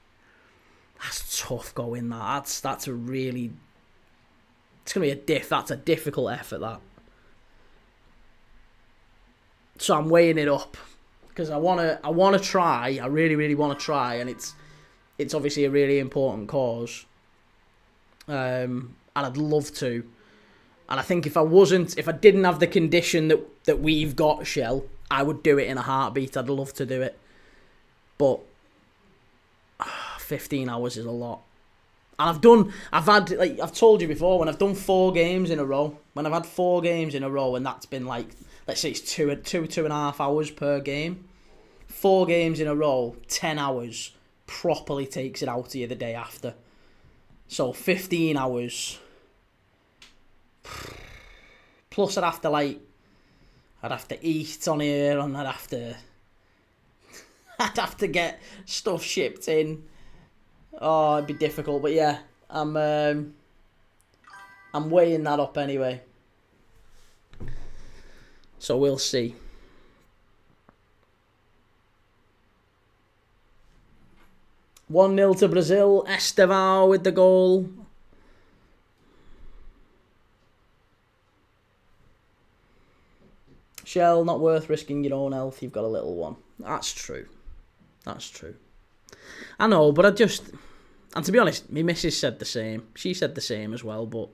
That's tough going, that. That's a really, it's going to be that's a difficult effort, that. So I'm weighing it up, because I want to try, I really, really want to try, and it's obviously a really important cause. And I'd love to. And I think if I didn't have the condition that we've got, Shell, I would do it in a heartbeat. I'd love to do it. But 15 hours is a lot. And I've told you before, when I've done 4 games in a row, when I've had 4 games in a row, and that's been like, let's say it's 2.5 hours per game, 4 games in a row, 10 hours properly takes it out of you the day after. So 15 hours. Plus I'd have to eat on here, and I'd have to get stuff shipped in. Oh, it'd be difficult, but yeah, I'm weighing that up anyway. So we'll see. One 0 to Brazil. Estevao with the goal. Shell, not worth risking your own health. You've got a little one. That's true. That's true. I know, but and to be honest, my missus said the same. She said the same as well, but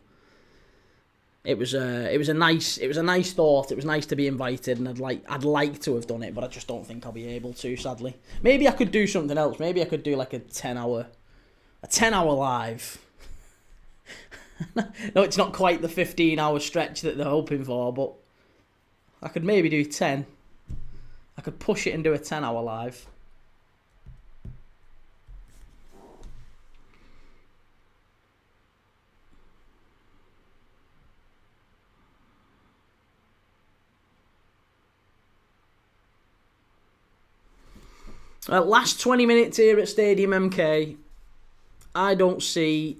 it was a nice thought. It was nice to be invited, and I'd like to have done it, but I just don't think I'll be able to, sadly. Maybe I could do something else. Maybe I could do like a 10-hour live. No, it's not quite the 15-hour stretch that they're hoping for, but I could maybe do 10. I could push it and do a 10-hour live. Last 20 minutes here at Stadium MK. I don't see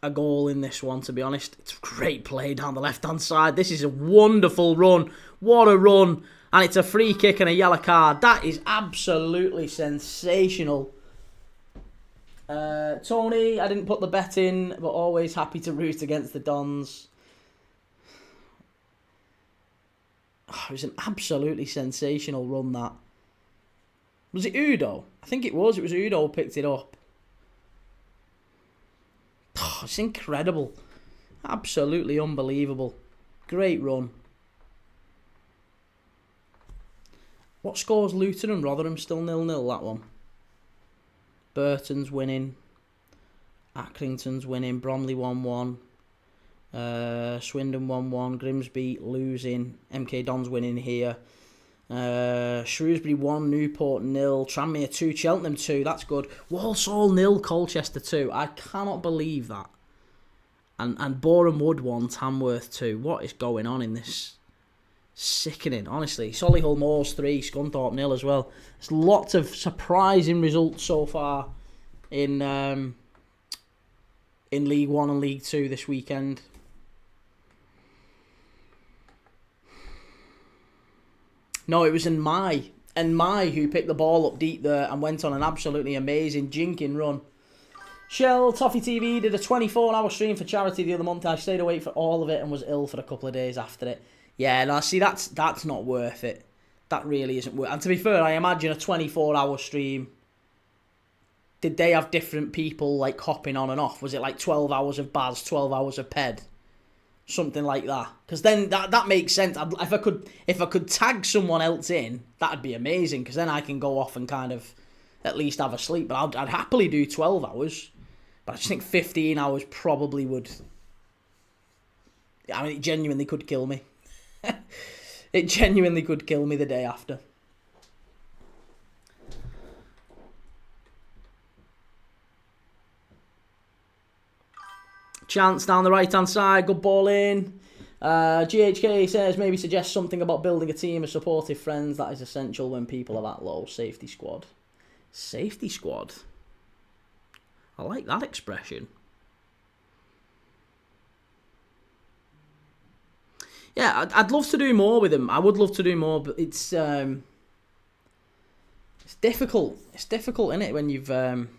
a goal in this one, to be honest. It's a great play down the left-hand side. This is a wonderful run. What a run. And it's a free kick and a yellow card. That is absolutely sensational. Tony, I didn't put the bet in, but always happy to root against the Dons. Oh, it was an absolutely sensational run, that. Was it Udo? I think it was. It was Udo who picked it up. Oh, it's incredible. Absolutely unbelievable. Great run. What scores Luton and Rotherham? Still 0-0, that one. Burton's winning. Accrington's winning. Bromley 1-1. Swindon 1-1. Grimsby losing. MK Dons winning here. Shrewsbury 1, Newport 0, Tranmere 2, Cheltenham 2. That's good. Walsall 0, Colchester 2. I cannot believe that. And Boreham Wood 1, Tamworth 2. What is going on in this? Sickening, honestly. Solihull Moors 3, Scunthorpe 0 as well. There's lots of surprising results so far in League 1 and League 2 this weekend. No, it was Mai who picked the ball up deep there and went on an absolutely amazing jinking run. Shell Toffee TV did a 24-hour stream for charity the other month. I stayed awake for all of it and was ill for a couple of days after it. Yeah, no, see, that's not worth it. That really isn't worth it. And to be fair, I imagine a 24-hour stream, did they have different people like hopping on and off? Was it like 12 hours of Baz, 12 hours of Ped? Something like that, because then that makes sense. If I could tag someone else in, that'd be amazing. Because then I can go off and kind of at least have a sleep. But I'd happily do 12 hours. But I just think 15 hours probably would. I mean, it genuinely could kill me. It genuinely could kill me the day after. Chance down the right-hand side, good ball in. GHK says, maybe suggest something about building a team of supportive friends. That is essential when people are that low. Safety squad. Safety squad? I like that expression. Yeah, I'd love to do more with him. I would love to do more, but it's difficult. It's difficult, isn't it, when you've... if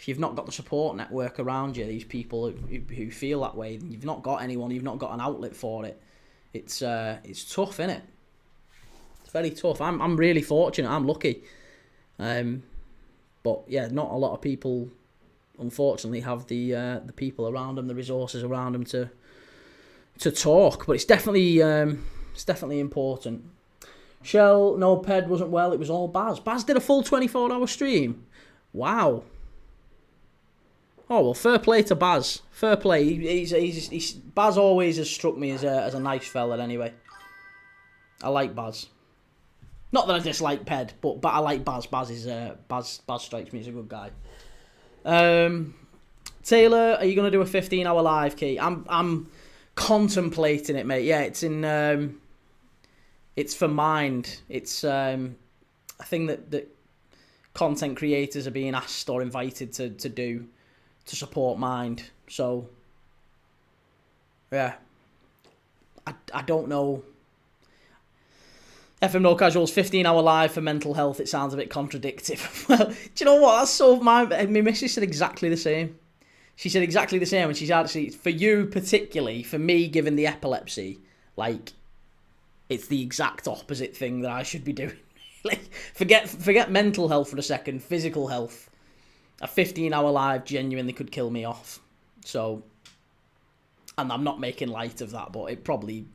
you've not got the support network around you, these people who feel that way, you've not got anyone, you've not got an outlet for it. It's tough, isn't it? It's very tough. I'm really fortunate. I'm lucky. But yeah, not a lot of people, unfortunately, have the people around them, the resources around them to talk. But it's definitely important. Shell, no, Ped wasn't well. It was all Baz. Baz did a full 24-hour stream. Wow. Oh, well, fair play to Baz. Fair play. He's Baz always has struck me as a nice fella anyway. I like Baz. Not that I dislike Ped, but I like Baz. Baz strikes me as a good guy. Taylor, are you going to do a 15-hour live, Key? I'm contemplating it, mate. Yeah, it's for Mind. It's a thing that content creators are being asked or invited to do to support Mind. So, yeah. I don't know. FM No Casuals, 15-hour live for mental health. It sounds a bit contradictory. Well, do you know what? That's so... My missus said exactly the same. She said exactly the same, and she's actually... For you particularly, for me, given the epilepsy, like, it's the exact opposite thing that I should be doing. Like, forget mental health for a second, physical health. A 15-hour live genuinely could kill me off. So, and I'm not making light of that, but it probably,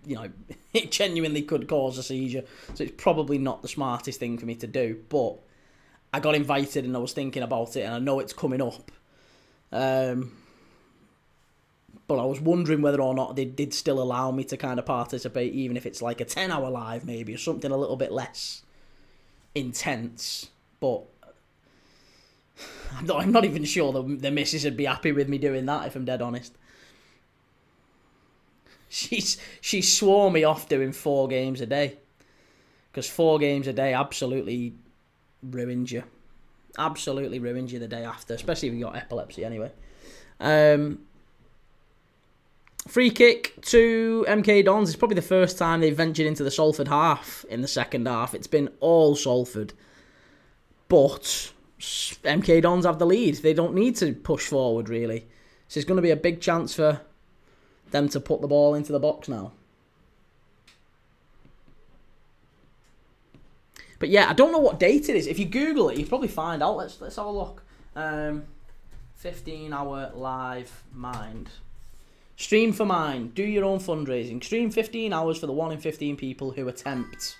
it genuinely could cause a seizure. So it's probably not the smartest thing for me to do. But I got invited and I was thinking about it, and I know it's coming up. But I was wondering whether or not they did still allow me to kind of participate, even if it's like a 10-hour live maybe, or something a little bit less intense. But I'm not even sure the missus would be happy with me doing that, if I'm dead honest. She swore me off doing 4 games a day. Because 4 games a day absolutely ruins you. Absolutely ruins you the day after, especially if you've got epilepsy anyway. Free kick to MK Dons. It's probably the first time they've ventured into the Salford half in the second half. It's been all Salford. But MK Dons have the lead. They don't need to push forward, really. So it's going to be a big chance for them to put the ball into the box now. But yeah, I don't know what date it is. If you Google it, you probably find out. Let's have a look. 15-hour live Mind. Stream for Mind. Do your own fundraising. Stream 15 hours for the 1 in 15 people who attempt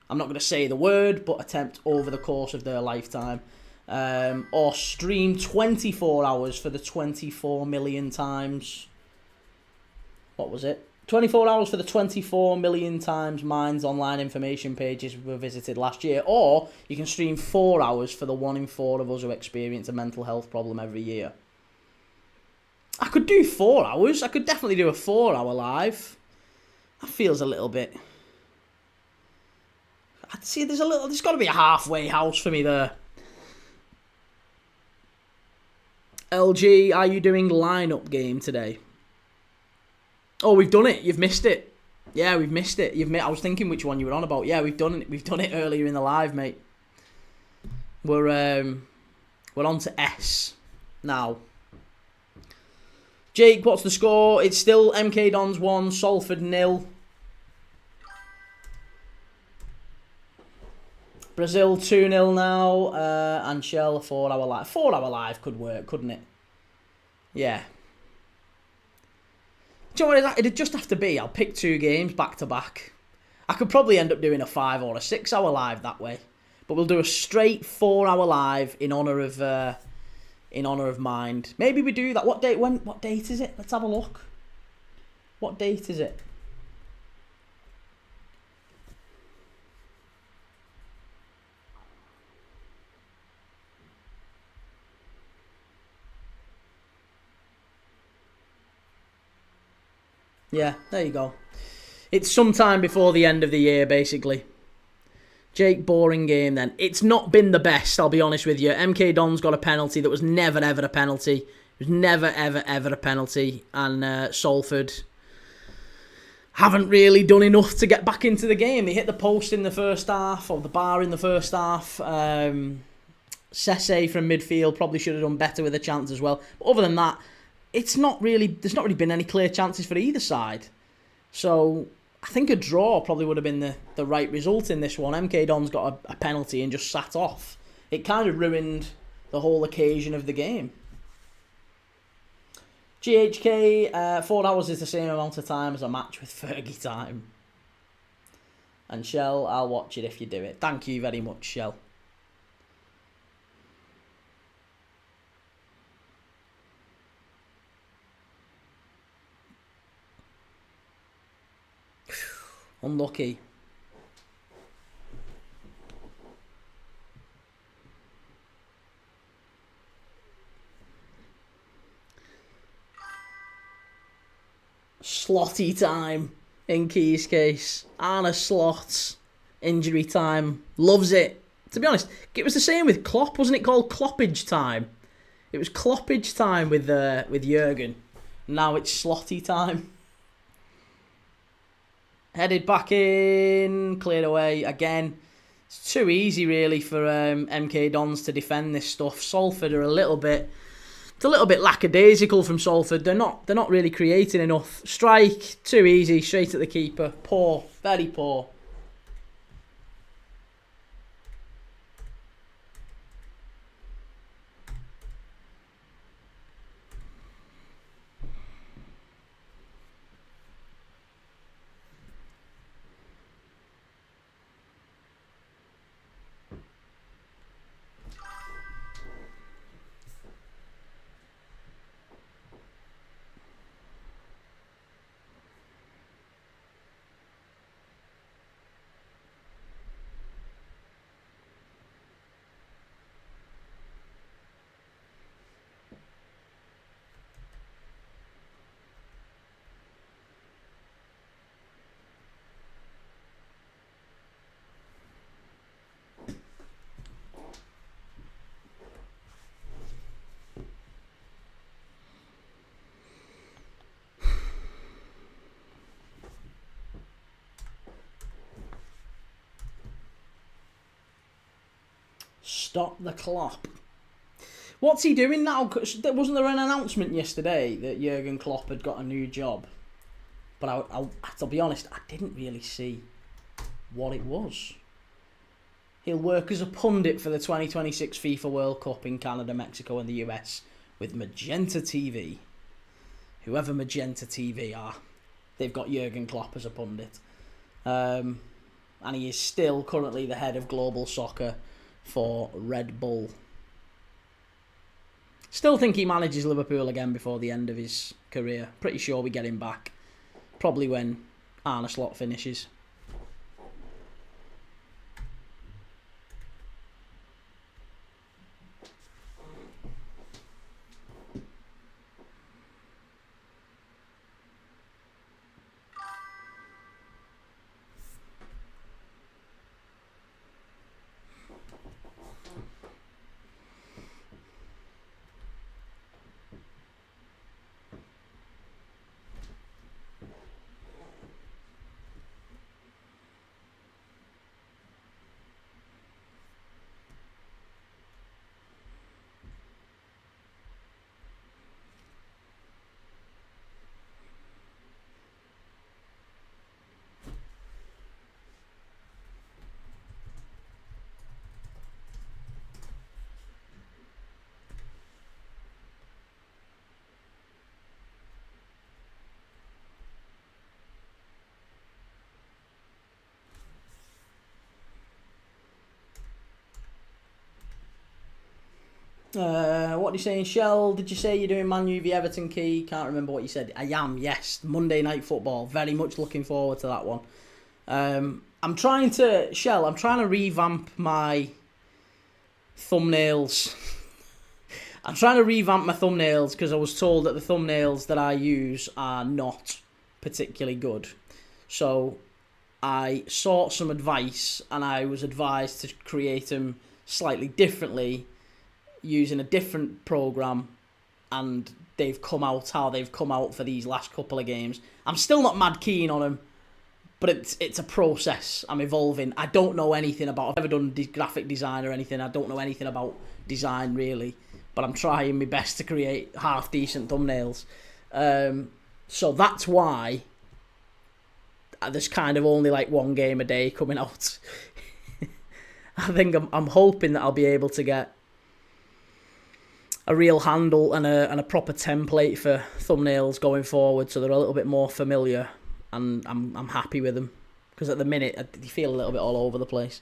I'm not going to say the word, but attempt over the course of their lifetime. Or stream 24 hours for the 24 million times. What was it? 24 hours for the 24 million times Minds online information pages were visited last year. Or you can stream 4 hours for the 1 in 4 of us who experience a mental health problem every year. I could do 4 hours. I could definitely do a 4-hour live. That feels a little bit... I'd see there's got to be a halfway house for me there. LG, are you doing lineup game today? Oh, we've done it. You've missed it. Yeah, we've missed it. I was thinking which one you were on about. Yeah, we've done it. We've done it earlier in the live, mate. We're on to S now. Jake, what's the score? It's still MK Dons 1, Salford 0. Brazil 2-0 now, and Shell 4-hour live. 4-hour live could work, couldn't it? Yeah. Do you know what it'd just have to be? I'll pick 2 games back to back. I could probably end up doing a 5 or a 6-hour live that way, but we'll do a straight 4-hour live in honor of Mind. Maybe we do that. What date is it? Let's have a look. What date is it? Yeah, there you go. It's sometime before the end of the year, basically. Jake, boring game then. It's not been the best, I'll be honest with you. MK Dons got a penalty that was never, ever a penalty. It was never, ever, ever a penalty. And Salford haven't really done enough to get back into the game. They hit the post in the first half, or the bar in the first half. Sese from midfield probably should have done better with a chance as well. But other than that, there's not really been any clear chances for either side. So I think a draw probably would have been the right result in this one. MK Dons got a penalty and just sat off. It kind of ruined the whole occasion of the game. GHK, 4 hours is the same amount of time as a match with Fergie time. And Shell, I'll watch it if you do it. Thank you very much, Shell. Unlucky. Slotty time in Key's case. Arne Slots. Injury time. Loves it. To be honest, it was the same with Klopp. Wasn't it called Kloppage time? It was Kloppage time with Jurgen. Now it's Slotty time. Headed back in, cleared away again. It's too easy really for MK Dons to defend this stuff. Salford are a little bit lackadaisical from Salford. They're not really creating enough. Strike, too easy, straight at the keeper. Poor, very poor. Stop the Klopp. What's he doing now? Wasn't there an announcement yesterday that Jurgen Klopp had got a new job? But I'll be honest, I didn't really see what it was. He'll work as a pundit for the 2026 FIFA World Cup in Canada, Mexico and the US with Magenta TV. Whoever Magenta TV are, they've got Jurgen Klopp as a pundit. and he is still currently the head of global soccer for Red Bull. Still think he manages Liverpool again before the end of his career. Pretty sure we get him back. Probably when Arne Slot finishes. What are you saying, Shell? Did you say you're doing Man U v Everton key? Can't remember what you said. I am, yes. Monday Night Football. Very much looking forward to that one. I'm trying to revamp my thumbnails. I'm trying to revamp my thumbnails because I was told that the thumbnails that I use are not particularly good. So I sought some advice and I was advised to create them slightly differently using a different program, and they've come out how they've come out for these last couple of games. I'm still not mad keen on them, but it's a process. I'm evolving. I don't know anything about. I've never done graphic design or anything. I don't know anything about design really, but I'm trying my best to create half decent thumbnails. So that's why there's kind of only like one game a day coming out. I think I'm hoping that I'll be able to get a real handle and a proper template for thumbnails going forward, so they're a little bit more familiar, and I'm happy with them, because at the minute I feel a little bit all over the place.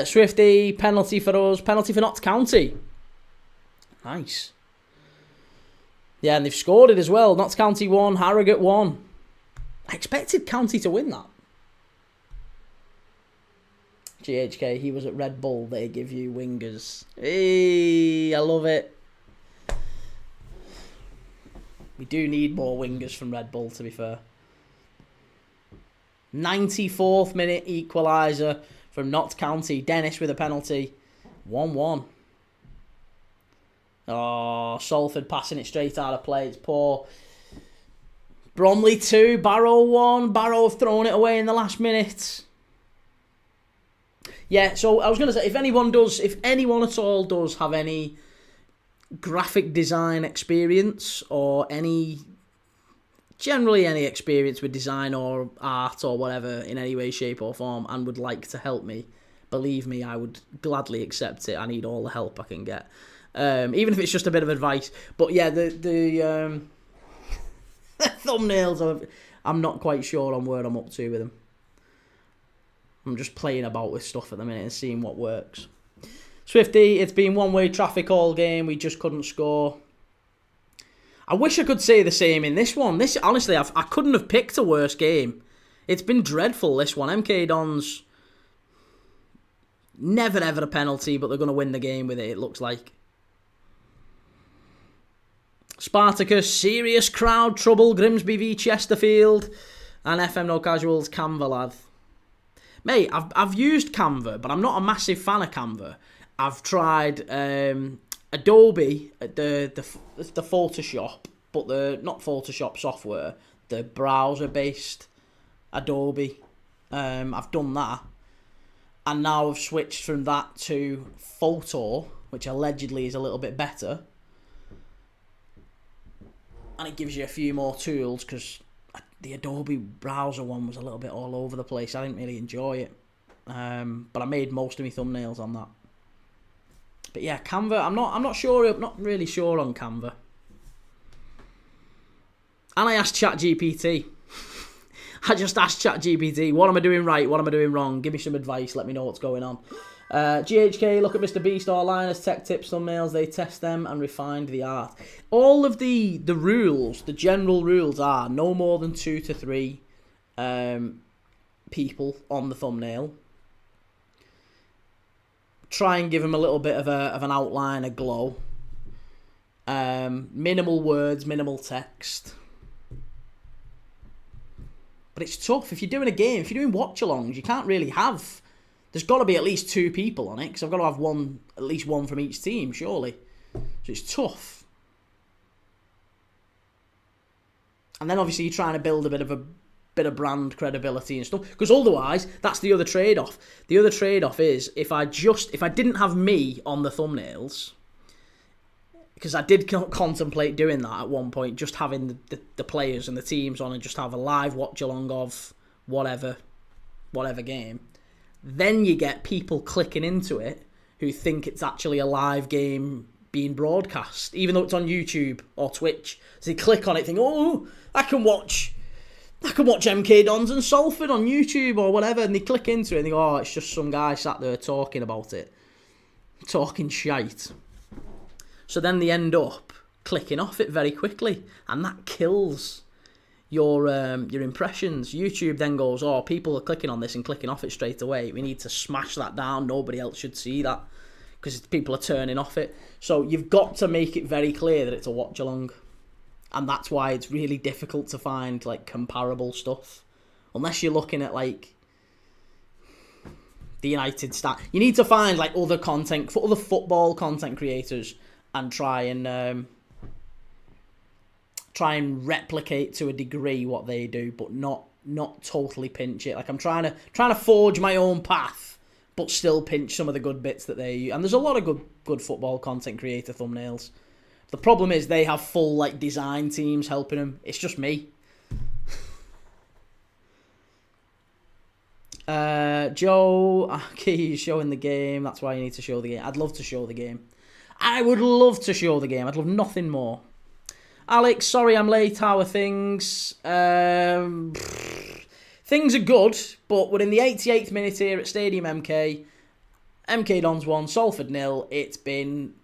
Swifty, penalty for us, penalty for Notts County. Nice. Yeah, and they've scored it as well. Notts County 1, Harrogate 1. I expected County to win that. GHK, he was at Red Bull. They give you wingers. Hey, I love it. We do need more wingers from Red Bull, to be fair. 94th minute equaliser from Notts County. Dennis with a penalty. 1-1. Oh, Salford passing it straight out of play. It's poor. Bromley 2, Barrow 1. Barrow have thrown it away in the last minute. Yeah, so I was going to say, if anyone at all does have any graphic design experience or generally any experience with design or art or whatever in any way, shape or form, and would like to help me, believe me, I would gladly accept it. I need all the help I can get, even if it's just a bit of advice. But yeah, the thumbnails, I'm not quite sure on where I'm up to with them. I'm just playing about with stuff at the minute and seeing what works. Swifty, it's been one-way traffic all game. We just couldn't score. I wish I could say the same in this one. Honestly, I couldn't have picked a worse game. It's been dreadful, this one. MK Dons, never ever a penalty, but they're going to win the game with it looks like. Spartacus, serious crowd trouble. Grimsby v Chesterfield. And FM No Casuals, Canva, lad. Mate, I've used Canva, but I'm not a massive fan of Canva. I've tried Adobe, the Photoshop, but the not Photoshop software, the browser-based Adobe. I've done that, and now I've switched from that to Photo, which allegedly is a little bit better, and it gives you a few more tools, because the Adobe browser one was a little bit all over the place. I didn't really enjoy it, but I made most of my thumbnails on that. But yeah, Canva, I'm not really sure on Canva. And I asked ChatGPT. I just asked ChatGPT, what am I doing right? What am I doing wrong? Give me some advice. Let me know what's going on. GHK, look at Mr. Beast or Linus, tech tips, thumbnails. They test them and refined the art. All of the rules, the general rules are no more than 2 to 3 people on the thumbnail. Try and give them a little bit of an outline, a glow. Minimal words, minimal text. But it's tough. If you're doing a game, if you're doing watch-alongs, you can't really have... There's got to be at least 2 people on it, because I've got to have at least one from each team, surely. So it's tough. And then obviously you're trying to build a bit of brand credibility and stuff, because otherwise that's the other trade-off. The other trade-off is if I didn't have me on the thumbnails, because I did contemplate doing that at one point, just having the players and the teams on and just have a live watch-along of whatever game. Then you get people clicking into it who think it's actually a live game being broadcast, even though it's on YouTube or Twitch. So they click on it, think, oh, I can watch MK Dons and Salford on YouTube or whatever, and they click into it and they go, oh, it's just some guy sat there talking about it, talking shite. So then they end up clicking off it very quickly, and that kills your impressions. YouTube then goes, oh, people are clicking on this and clicking off it straight away. We need to smash that down. Nobody else should see that because people are turning off it. So you've got to make it very clear that it's a watch along, and that's why it's really difficult to find like comparable stuff, unless you're looking at like the United stat. You need to find like other content for other football content creators and try and replicate to a degree what they do, but not totally pinch it. Like I'm trying to forge my own path, but still pinch some of the good bits that they use. And there's a lot of good football content creator thumbnails. The problem is they have full like design teams helping them. It's just me. Joe, he's showing the game. That's why you need to show the game. I'd love to show the game. I would love to show the game. I'd love nothing more. Alex, sorry I'm late. How are things? Things are good, but we're in the 88th minute here at Stadium MK. MK Dons 1, Salford 0. It's been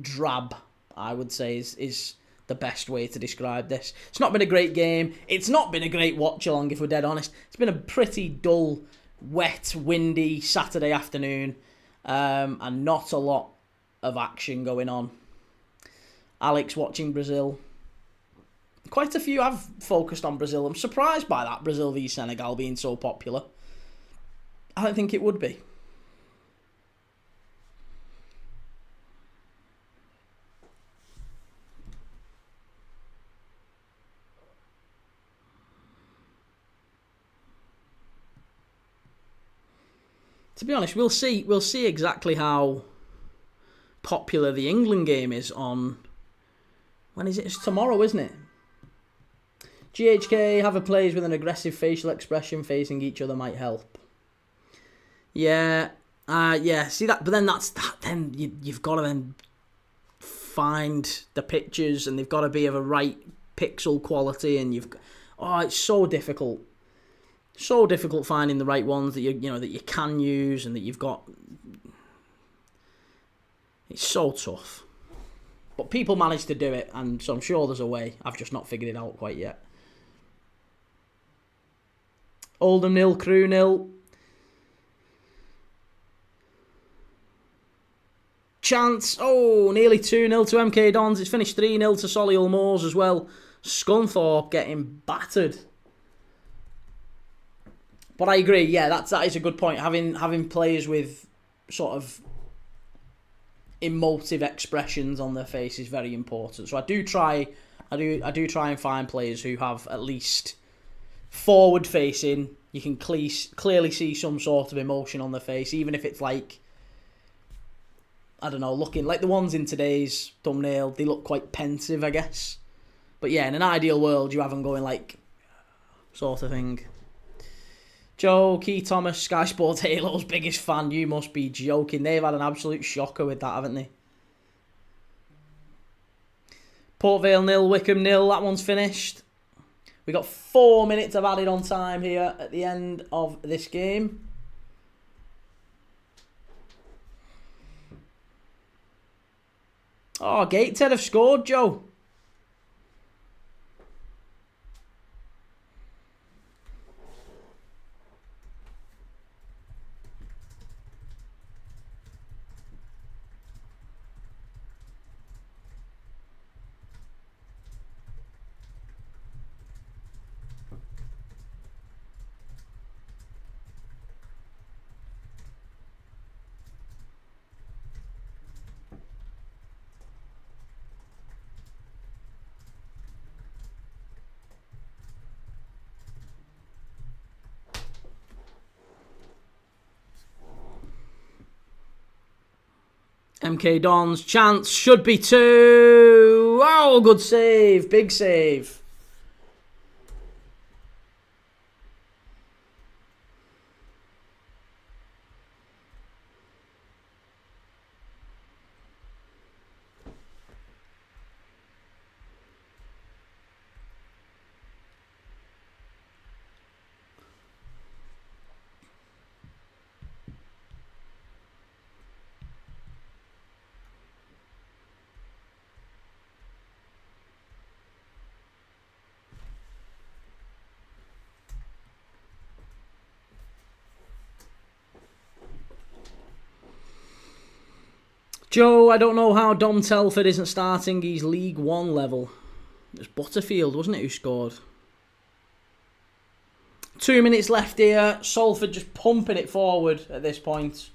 drab, I would say, is the best way to describe this. It's not been a great game. It's not been a great watch-along, if we're dead honest. It's been a pretty dull, wet, windy Saturday afternoon, and not a lot of action going on. Alex watching Brazil. Quite a few have focused on Brazil. I'm surprised by that, Brazil v Senegal being so popular. I don't think it would be. To be honest, we'll see exactly how popular the England game is on... When is it? It's tomorrow, isn't it? GHK, have a players with an aggressive facial expression facing each other might help. Yeah, see that, but then then you've got to then find the pictures, and they've got to be of a right pixel quality, and it's so difficult. So difficult finding the right ones that you can use and that you've got. It's so tough. But people manage to do it, and so I'm sure there's a way. I've just not figured it out quite yet. Oldham 0, Crew 0. Chance, nearly 2-0 to MK Dons. It's finished 3-0 to Solihull Moors as well. Scunthorpe getting battered. But I agree, yeah, that is a good point. Having players with sort of emotive expressions on their face is very important. So I do try and find players who have at least forward facing. You can clearly see some sort of emotion on their face, even if it's like, I don't know, looking like the ones in today's thumbnail. They look quite pensive, I guess. But yeah, in an ideal world, you have them going like, sort of thing. Joe, Key Thomas, Sky Sports Halo's biggest fan. You must be joking. They've had an absolute shocker with that, haven't they? Port Vale 0, Wickham 0. That one's finished. We got 4 minutes of added on time here at the end of this game. Oh, Gateshead have scored, Joe. MK Dons, chance, should be 2. Oh, good save, big save. Joe, I don't know how Dom Telford isn't starting. He's League 1 level. It was Butterfield, wasn't it, who scored? 2 minutes left here. Salford just pumping it forward at this point.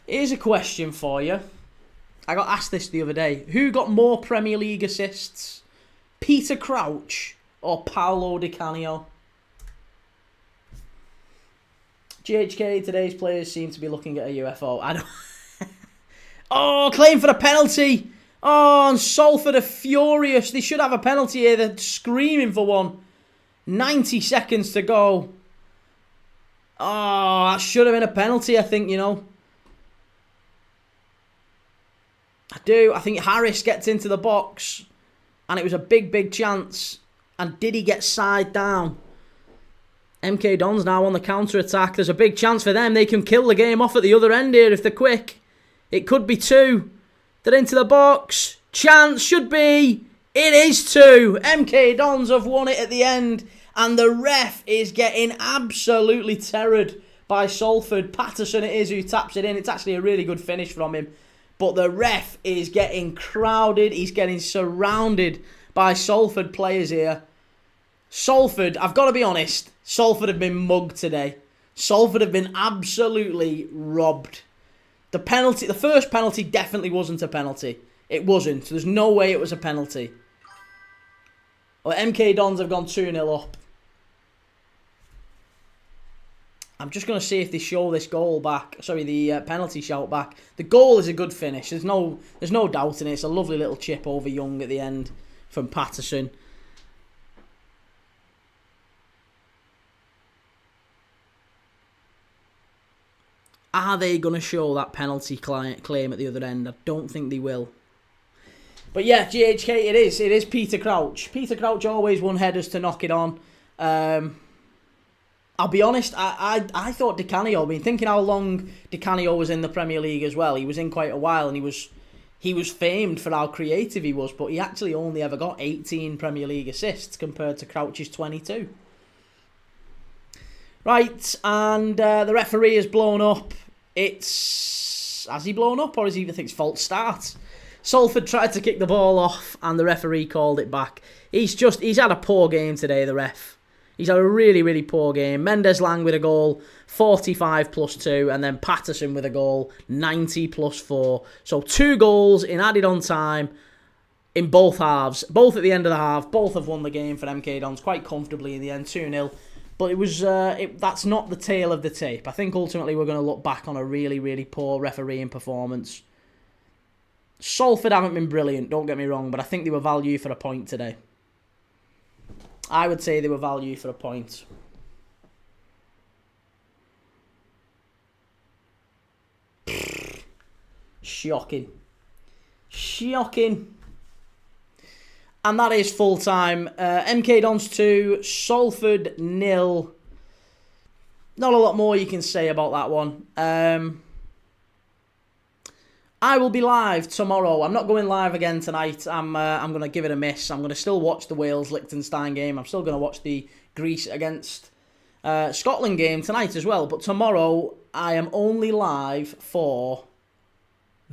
Here's a question for you. I got asked this the other day. Who got more Premier League assists? Peter Crouch or Paolo Di Canio? GHK, today's players seem to be looking at a UFO. I don't... Oh, claim for the penalty. Oh, and Salford are furious. They should have a penalty here. They're screaming for one. 90 seconds to go. Oh, that should have been a penalty, I think, you know. I do. I think Harris gets into the box. And it was a big, big chance. And did he get side down? MK Dons now on the counter-attack. There's a big chance for them. They can kill the game off at the other end here if they're quick. It could be 2. They're into the box. Chance should be. It is 2. MK Dons have won it at the end. And the ref is getting absolutely terrored by Salford. Patterson it is who taps it in. It's actually a really good finish from him. But the ref is getting crowded. He's getting surrounded by Salford players here. Salford, I've got to be honest, Salford have been mugged today. Salford have been absolutely robbed. The first penalty definitely wasn't a penalty. It wasn't. There's no way it was a penalty. Well, MK Dons have gone 2-0 up. I'm just going to see if they show this goal back. Sorry, the penalty shout back. The goal is a good finish. There's no doubt in it. It's a lovely little chip over Young at the end from Patterson. Are they going to show that penalty claim at the other end? I don't think they will. But yeah, GHK, it is. It is Peter Crouch. Peter Crouch always won headers to knock it on. I'll be honest, I thought Di Canio, I've been thinking how long Di Canio was in the Premier League as well. He was in quite a while and he was famed for how creative he was, but he actually only ever got 18 Premier League assists compared to Crouch's 22. Right, and the referee has blown up. Has he blown up or is he, I think it's false start? Salford tried to kick the ball off and the referee called it back. He's had a poor game today, the ref. He's had a really, really poor game. Mendes Lang with a goal, 45 plus 2, and then Patterson with a goal, 90 plus 4. So 2 goals in added on time in both halves. Both at the end of the half. Both have won the game for MK Dons quite comfortably in the end, 2-0. But it was that's not the tail of the tape. I think ultimately we're going to look back on a really, really poor refereeing performance. Salford haven't been brilliant, don't get me wrong, but I think they were value for a point today. I would say they were value for a point. Shocking. Shocking. And that is full time. MK Dons 2, Salford 0. Not a lot more you can say about that one. I will be live tomorrow. I'm not going live again tonight. I'm going to give it a miss. I'm going to still watch the Wales-Liechtenstein game. I'm still going to watch the Greece against Scotland game tonight as well. But tomorrow, I am only live for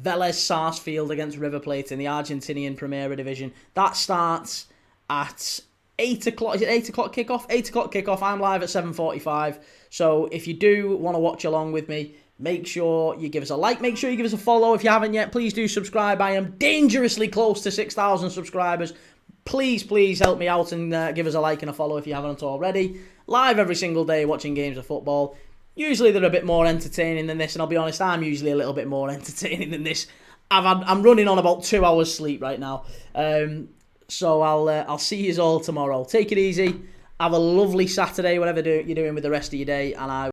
Vélez Sarsfield against River Plate in the Argentinian Primera Division. That starts at 8 o'clock. Is it 8 o'clock kickoff? 8 o'clock kickoff. I'm live at 7:45. So if you do want to watch along with me, make sure you give us a like. Make sure you give us a follow. If you haven't yet, please do subscribe. I am dangerously close to 6,000 subscribers. Please help me out and give us a like and a follow if you haven't already. Live every single day watching games of football. Usually they're a bit more entertaining than this, and I'll be honest, I'm usually a little bit more entertaining than this. I'm running on about 2 hours sleep right now. So I'll see you all tomorrow. Take it easy. Have a lovely Saturday, whatever you're doing with the rest of your day, and I